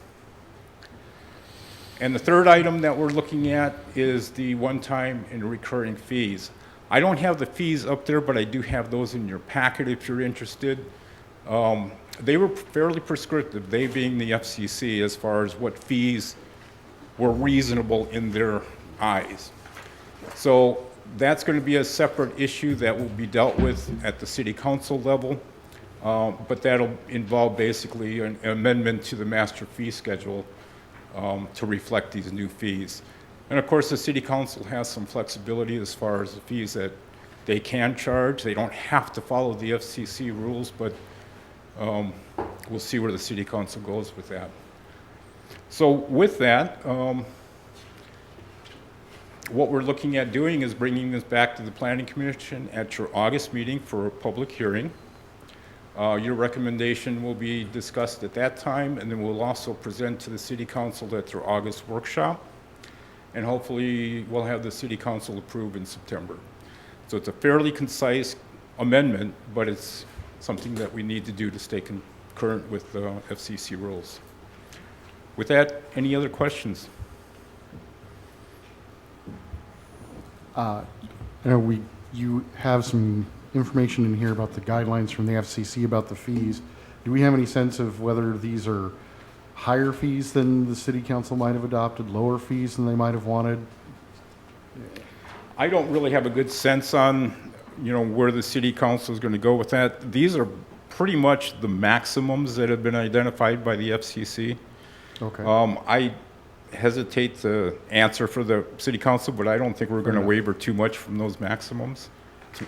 And the third item that we're looking at is the one-time and recurring fees. I don't have the fees up there, but I do have those in your packet if you're interested. They were fairly prescriptive, they being the FCC, as far as what fees were reasonable in their eyes. So that's going to be a separate issue that will be dealt with at the city council level, but that'll involve basically an amendment to the master fee schedule to reflect these new fees. And of course, the city council has some flexibility as far as the fees that they can charge. They don't have to follow the FCC rules, but we'll see where the city council goes with that. So with that, what we're looking at doing is bringing this back to the Planning Commission at your August meeting for a public hearing. Your recommendation will be discussed at that time, and then we'll also present to the city council at their August workshop. And hopefully we'll have the city council approve in September. So it's a fairly concise amendment, but it's something that we need to do to stay current with the FCC rules. With that, any other questions? I know you have some information in here about the guidelines from the FCC about the fees. Do we have any sense of whether these are higher fees than the city council might have adopted, lower fees than they might have wanted? I don't really have a good sense on, where the city council is going to go with that. These are pretty much the maximums that have been identified by the FCC. Okay. I hesitate to answer for the city council, but I don't think we're going to waver too much from those maximums,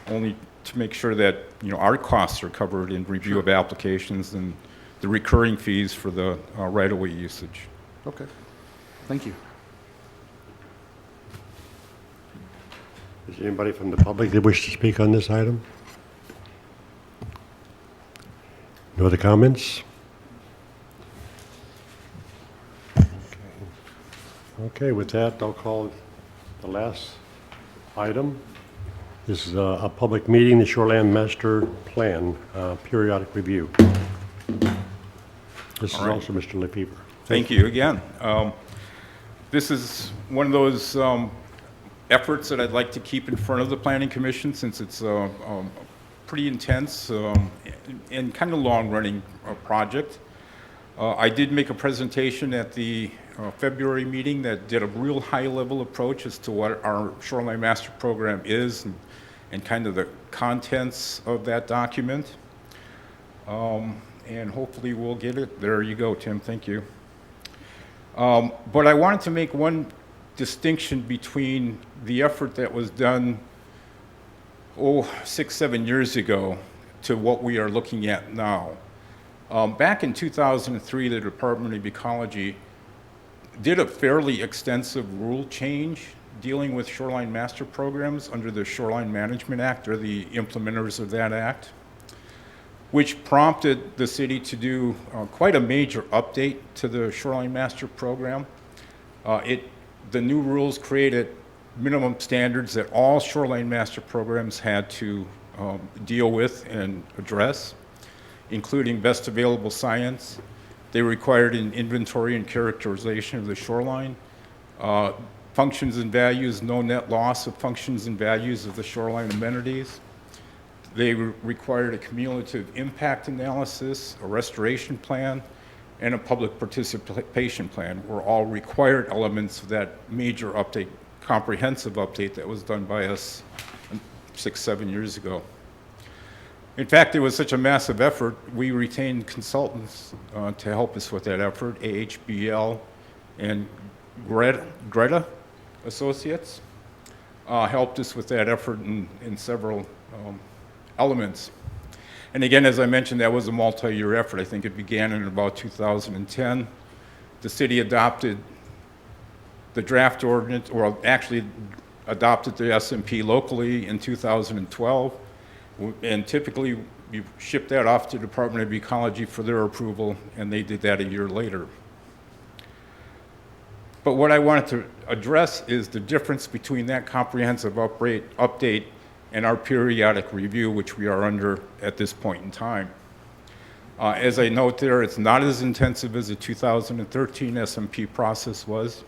only to make sure that, our costs are covered in review of applications and the recurring fees for the right-of-way usage. Okay. Thank you. Is there anybody from the public that wish to speak on this item? No other comments? Okay. Okay, with that, I'll call the last item. This is a public meeting, the Shoreland Master Plan periodic review. This is All right. also Mr. LeFever. Thank you again. This is one of those efforts that I'd like to keep in front of the Planning Commission since it's pretty intense and kind of long-running project. I did make a presentation at the February meeting that did a real high-level approach as to what our Shoreline Master Program is and kind of the contents of that document. And hopefully we'll get it. There you go, Tim. Thank you. But I wanted to make one distinction between the effort that was done 6, 7 years ago to what we are looking at now. Back in 2003, the Department of Ecology did a fairly extensive rule change dealing with shoreline master programs under the Shoreline Management Act, or the implementers of that act, which prompted the city to do quite a major update to the Shoreline Master Program. The new rules created minimum standards that all Shoreline Master Programs had to deal with and address, including best available science. They required an inventory and characterization of the shoreline, functions and values, no net loss of functions and values of the shoreline amenities. They required a cumulative impact analysis, a restoration plan, and a public participation plan were all required elements of that major update, comprehensive update that was done by us 6, 7 years ago. In fact, it was such a massive effort, we retained consultants to help us with that effort, AHBL and Greta Associates helped us with that effort in several elements. And again, as I mentioned, that was a multi-year effort. I think it began in about 2010. The city adopted the draft ordinance, or actually adopted the SMP locally in 2012. And typically, you ship that off to the Department of Ecology for their approval, and they did that a year later. But what I wanted to address is the difference between that comprehensive update and our periodic review, which we are under at this point in time. As I note there, it's not as intensive as the 2013 SMP process was.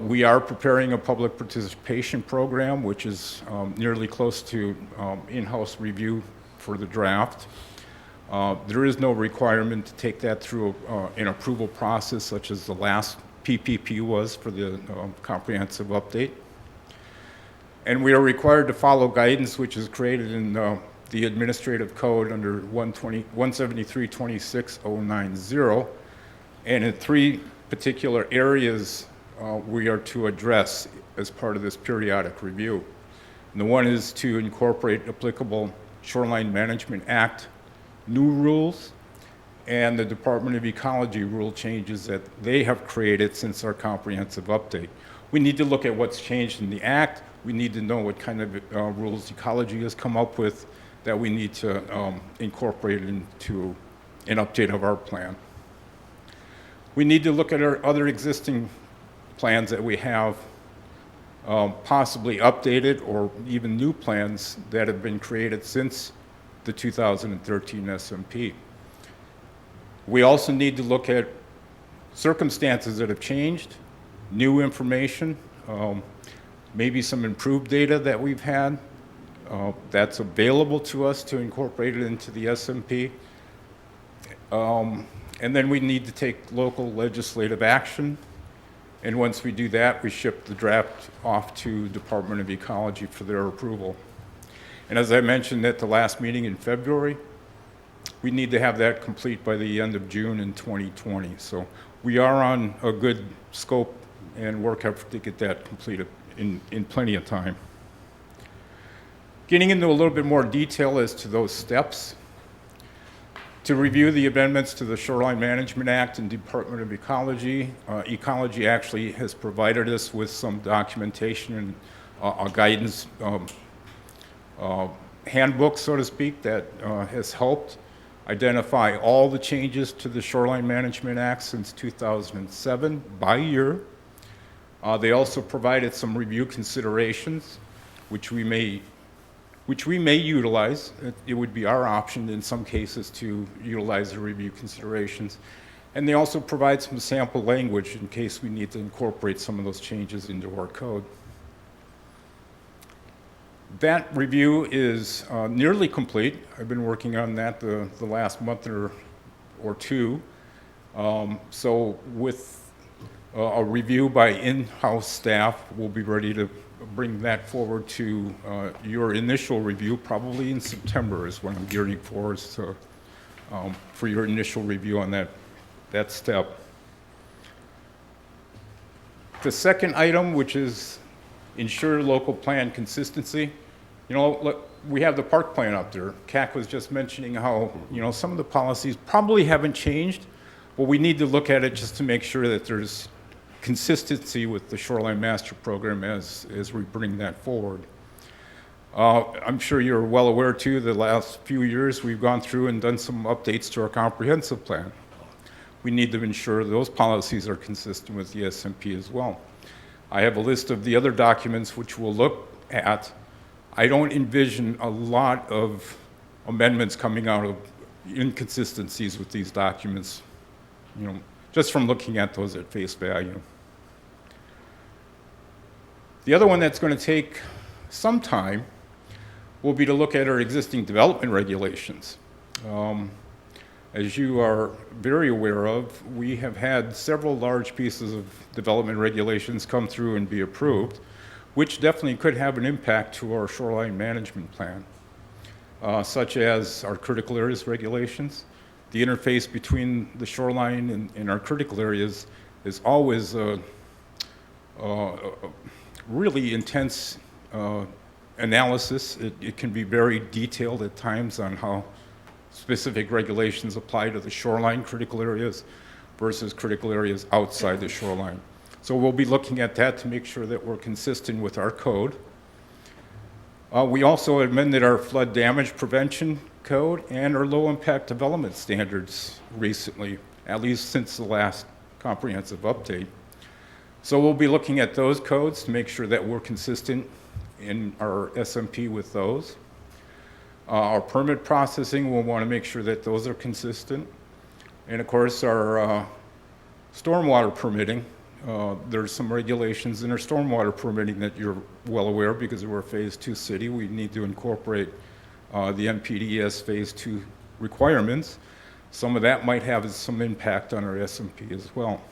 We are preparing a public participation program, which is nearly close to in-house review for the draft. There is no requirement to take that through an approval process, such as the last PPP was for the comprehensive update. And we are required to follow guidance which is created in the administrative code under 173.26.090, and in 3 particular areas we are to address as part of this periodic review. And the one is to incorporate applicable Shoreline Management Act new rules and the Department of Ecology rule changes that they have created since our comprehensive update. We need to look at what's changed in the Act. We need to know what kind of rules ecology has come up with that we need to incorporate into an update of our plan. We need to look at our other existing plans that we have, possibly updated or even new plans that have been created since the 2013 SMP. We also need to look at circumstances that have changed, new information, maybe some improved data that we've had that's available to us to incorporate it into the SMP. And then we need to take local legislative action. And once we do that, we ship the draft off to Department of Ecology for their approval. And as I mentioned at the last meeting in February, we need to have that complete by the end of June in 2020. So we are on a good scope and work effort to get that completed in plenty of time. Getting into a little bit more detail as to those steps. To review the amendments to the Shoreline Management Act and Department of Ecology, Ecology actually has provided us with some documentation and a guidance handbook, so to speak, that has helped identify all the changes to the Shoreline Management Act since 2007 by year They also provided some review considerations, which we may utilize. It would be our option in some cases to utilize the review considerations. And they also provide some sample language in case we need to incorporate some of those changes into our code. That review is nearly complete. I've been working on that the last month or two. So with a review by in-house staff, we'll be ready to bring that forward to your initial review, probably in September is when I'm gearing for us to, for your initial review on that step. The second item, which is ensure local plan consistency. You know, look, we have the park plan up there. CAC was just mentioning how, you know, some of the policies probably haven't changed, but we need to look at it just to make sure that there's consistency with the Shoreline Master Program as we bring that forward. I'm sure you're well aware too, the last few years we've gone through and done some updates to our comprehensive plan. We need to ensure those policies are consistent with the SMP as well. I have a list of the other documents which we'll look at. I don't envision a lot of amendments coming out of inconsistencies with these documents, you know, just from looking at those at face value. The other one that's going to take some time will be to look at our existing development regulations. As you are very aware of, we have had several large pieces of development regulations come through and be approved, which definitely could have an impact to our shoreline management plan, such as our critical areas regulations. The interface between the shoreline and our critical areas is always a really intense analysis. It can be very detailed at times on how specific regulations apply to the shoreline critical areas versus critical areas outside the shoreline. So we'll be looking at that to make sure that we're consistent with our code. We also amended our flood damage prevention code and our low impact development standards recently, at least since the last comprehensive update. So we'll be looking at those codes to make sure that we're consistent in our SMP with those. Our permit processing, we'll want to make sure that those are consistent. And of course, our stormwater permitting, there's some regulations in our stormwater permitting that you're well aware because we're a Phase 2 city. We need to incorporate the NPDES Phase 2 requirements. Some of that might have some impact on our SMP as well.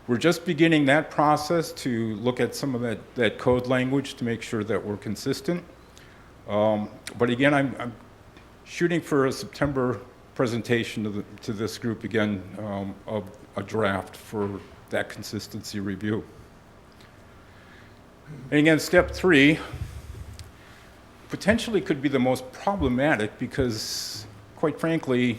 We're just beginning that process to look at some of that code language to make sure that we're consistent. But again, I'm shooting for a September presentation to this group again of a draft for that consistency review. And again, step 3 potentially could be the most problematic because, quite frankly,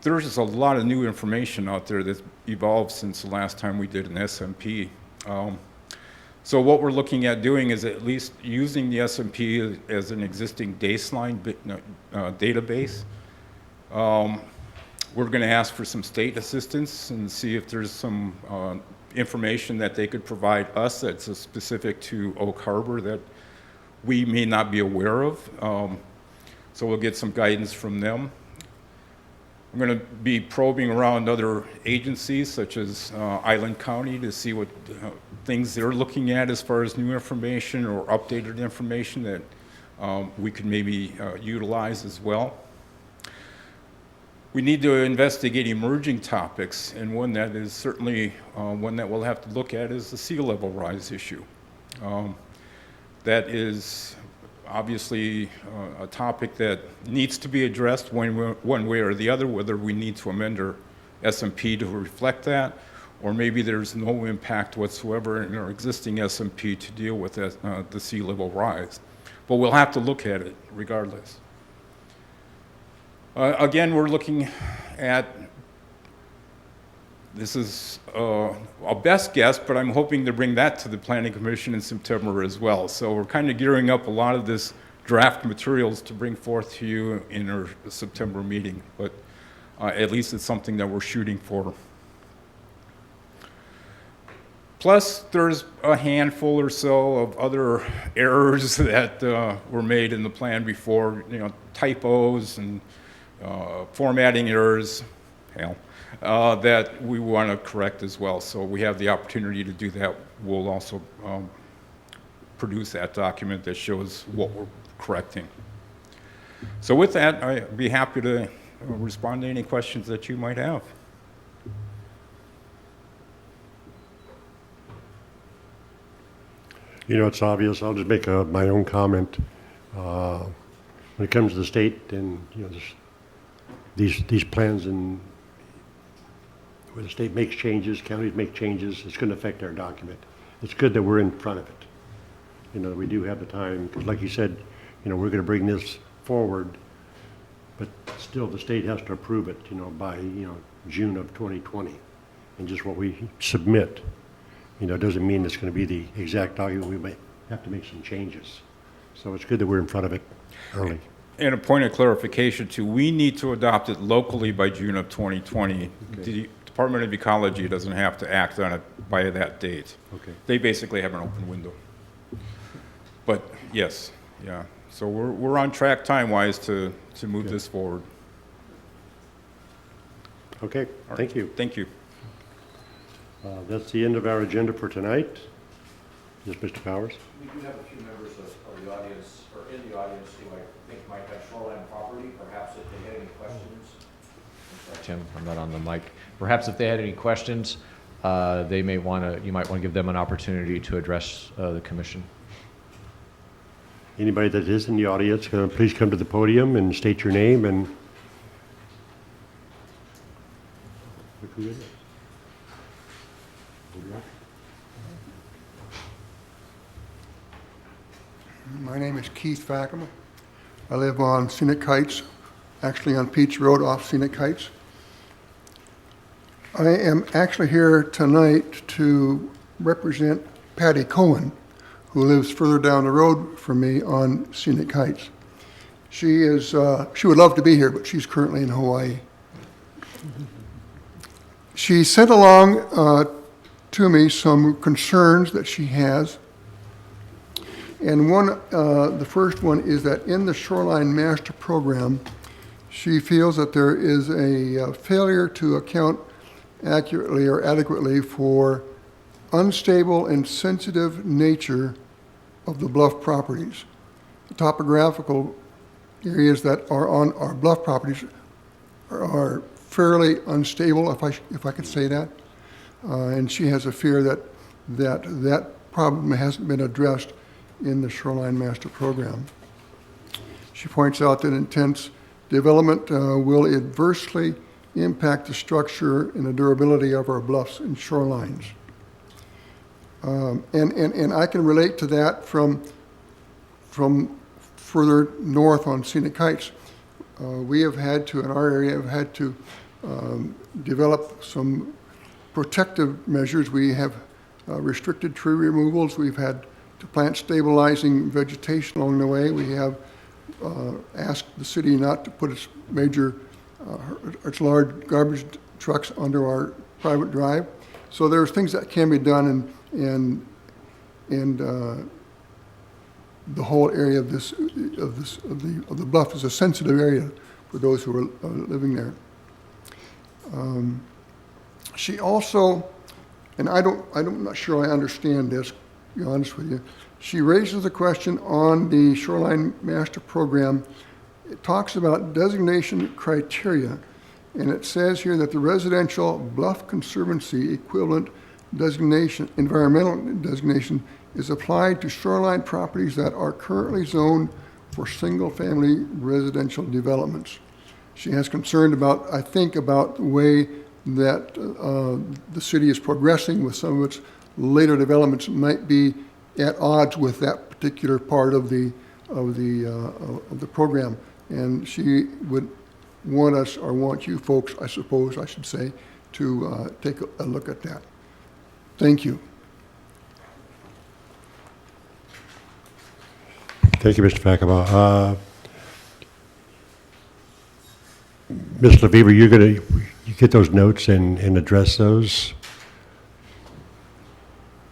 there's just a lot of new information out there that's evolved since the last time we did an SMP. So what we're looking at doing is at least using the SMP as an existing baseline database. We're going to ask for some state assistance and see if there's some information that they could provide us that's specific to Oak Harbor that we may not be aware of. So we'll get some guidance from them. I'm going to be probing around other agencies such as Island County to see what things they're looking at as far as new information or updated information that we could maybe utilize as well. We need to investigate emerging topics, and one that is certainly one that we'll have to look at is the sea level rise issue. That is obviously a topic that needs to be addressed one way or the other, whether we need to amend our SMP to reflect that, or maybe there's no impact whatsoever in our existing SMP to deal with the sea level rise. But we'll have to look at it regardless. Again, we're looking at, this is a best guess, but I'm hoping to bring that to the Planning Commission in September as well. So we're kind of gearing up a lot of this draft materials to bring forth to you in our September meeting, but at least it's something that we're shooting for. Plus, there's a handful or so of other errors that were made in the plan before, typos and formatting errors, that we want to correct as well. So we have the opportunity to do that. We'll also produce that document that shows what we're correcting. So with that, I'd be happy to respond to any questions that you might have. It's obvious. I'll just make my own comment. When it comes to the state and, these plans, and where the state makes changes, counties make changes, it's going to affect our document. It's good that we're in front of it. We do have the time, because like you said, we're going to bring this forward, but still the state has to approve it, by, June of 2020. And just what we submit, doesn't mean it's going to be the exact document. We might have to make some changes. So it's good that we're in front of it early. And a point of clarification too, we need to adopt it locally by June of 2020. Okay. The Department of Ecology doesn't have to act on it by that date. Okay. They basically have an open window. But yes, yeah. So we're on track time-wise to move this forward. Okay, thank you. Thank you. That's the end of our agenda for tonight. Yes, Mr. Powers? We do have a few members of the audience, or in the audience, who I think might have shoreline property. Perhaps if they had any questions. Tim, I'm not on the mic. Perhaps if they had any questions, you might want to give them an opportunity to address the commission. Anybody that is in the audience, please come to the podium and state your name and... Who is it? My name is Keith Fackema. I live on Scenic Heights, actually on Peach Road off Scenic Heights. I am actually here tonight to represent Patty Cohen, who lives further down the road from me on Scenic Heights. She would love to be here, but she's currently in Hawaii. She sent along to me some concerns that she has. And the first one is that in the Shoreline Master Program, she feels that there is a failure to account accurately or adequately for unstable and sensitive nature of the bluff properties. The topographical areas that are on our bluff properties are fairly unstable, if I could say that. And she has a fear that problem hasn't been addressed in the Shoreline Master Program. She points out that intense development will adversely impact the structure and the durability of our bluffs and shorelines. And I can relate to that from further north on Scenic Heights. We have had to, in our area, have had to develop some protective measures. We have restricted tree removals. We've had to plant stabilizing vegetation along the way. We have asked the city not to put its large garbage trucks under our private drive. So there's things that can be done, and the whole area of the bluff is a sensitive area for those who are living there. She also, and I'm not sure I understand this, to be honest with you. She raises the question on the Shoreline Master Program. It talks about designation criteria, and it says here that the residential bluff conservancy equivalent designation, environmental designation, is applied to shoreline properties that are currently zoned for single-family residential developments. She has concern about, I think, about the way that the city is progressing with some of its later developments might be at odds with that particular part of the program, and she would want us, or want you folks, I suppose I should say, to take a look at that. Thank you. Thank you, Mr. Fackema. Ms. LaFever, you get those notes and address those?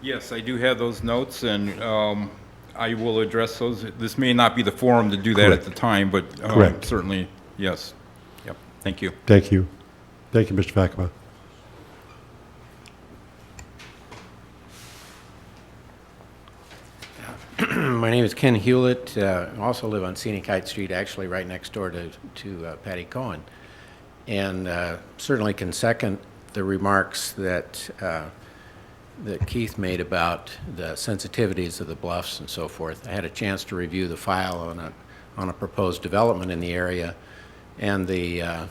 Yes, I do have those notes, and I will address those. This may not be the forum to do that at Correct. the time, but Correct. certainly, yes. Yep, thank you. Thank you. Thank you, Mr. Vakama. My name is Ken Hewlett. I also live on Scenic Heights Street, actually right next door to Patty Cohen. And certainly can second the remarks that Keith made about the sensitivities of the bluffs and so forth. I had a chance to review the file on a proposed development in the area, and the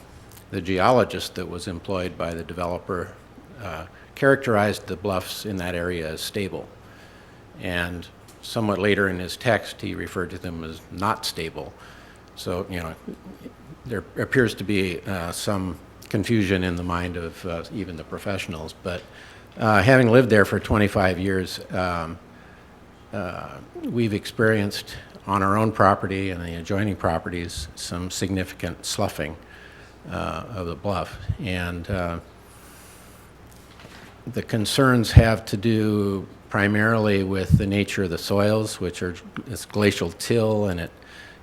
geologist that was employed by the developer characterized the bluffs in that area as stable. And somewhat later in his text, he referred to them as not stable. So, you know, there appears to be some confusion in the mind of even the professionals. But having lived there for 25 years, we've experienced on our own property and the adjoining properties some significant sloughing of the bluff. And the concerns have to do primarily with the nature of the soils, which are it's glacial till, and it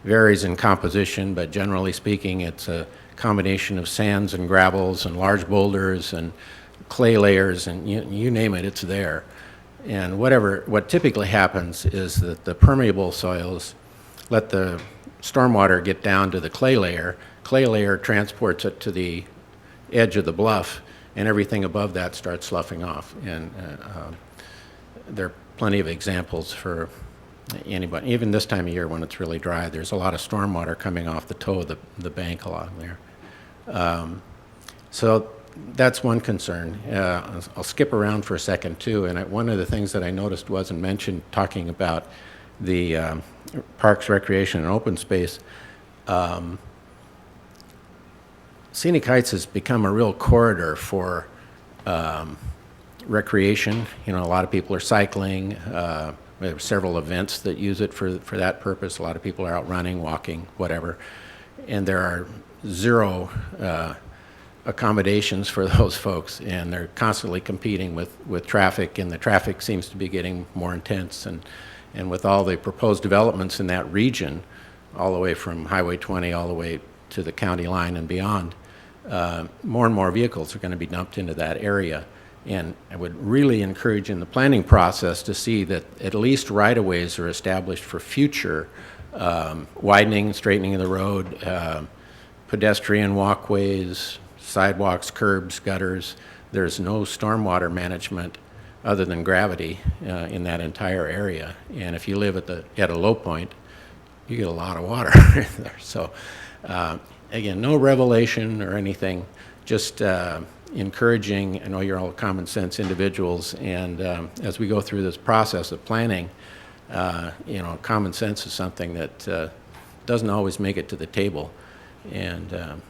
varies in composition, but generally speaking, it's a combination of sands and gravels and large boulders and clay layers, and you name it, it's there. And what typically happens is that the permeable soils let the stormwater get down to the clay layer transports it to the edge of the bluff, and everything above that starts sloughing off. And there are plenty of examples for anybody, even this time of year when it's really dry, there's a lot of stormwater coming off the toe of the bank along there. So that's one concern. I'll skip around for a second too, and one of the things that I noticed wasn't mentioned talking about the Parks, Recreation, and Open Space. Scenic Heights has become a real corridor for recreation. You know, a lot of people are cycling. We have several events that use it for that purpose. A lot of people are out running, walking, whatever. And there are zero accommodations for those folks, and they're constantly competing with traffic, and the traffic seems to be getting more intense. And with all the proposed developments in that region, all the way from Highway 20 all the way to the county line and beyond, more and more vehicles are going to be dumped into that area. And I would really encourage in the planning process to see that at least right-of-ways are established for future widening, straightening of the road, pedestrian walkways, sidewalks, curbs, gutters. There's no stormwater management other than gravity in that entire area. And if you live at a low point, you get a lot of water there. So again, no revelation or anything, just encouraging. I know you're all common sense individuals, and as we go through this process of planning, you know, common sense is something that doesn't always make it to the table. And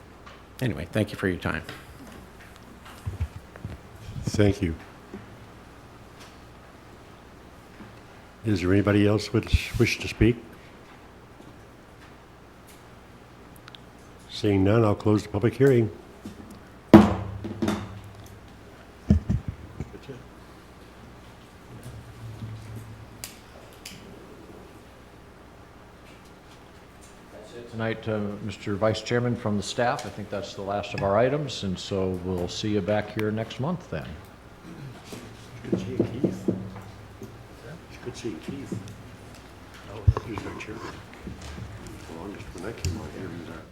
anyway, thank you for your time. Thank you. Is there anybody else which wish to speak? Seeing none, I'll close the public hearing. Tonight, Mr. Vice Chairman, from the staff, I think that's the last of our items, and so we'll see you back here next month then. Good seeing Keith. It's good seeing Keith. Oh, he was our chairman. Longest when I came on here, he was our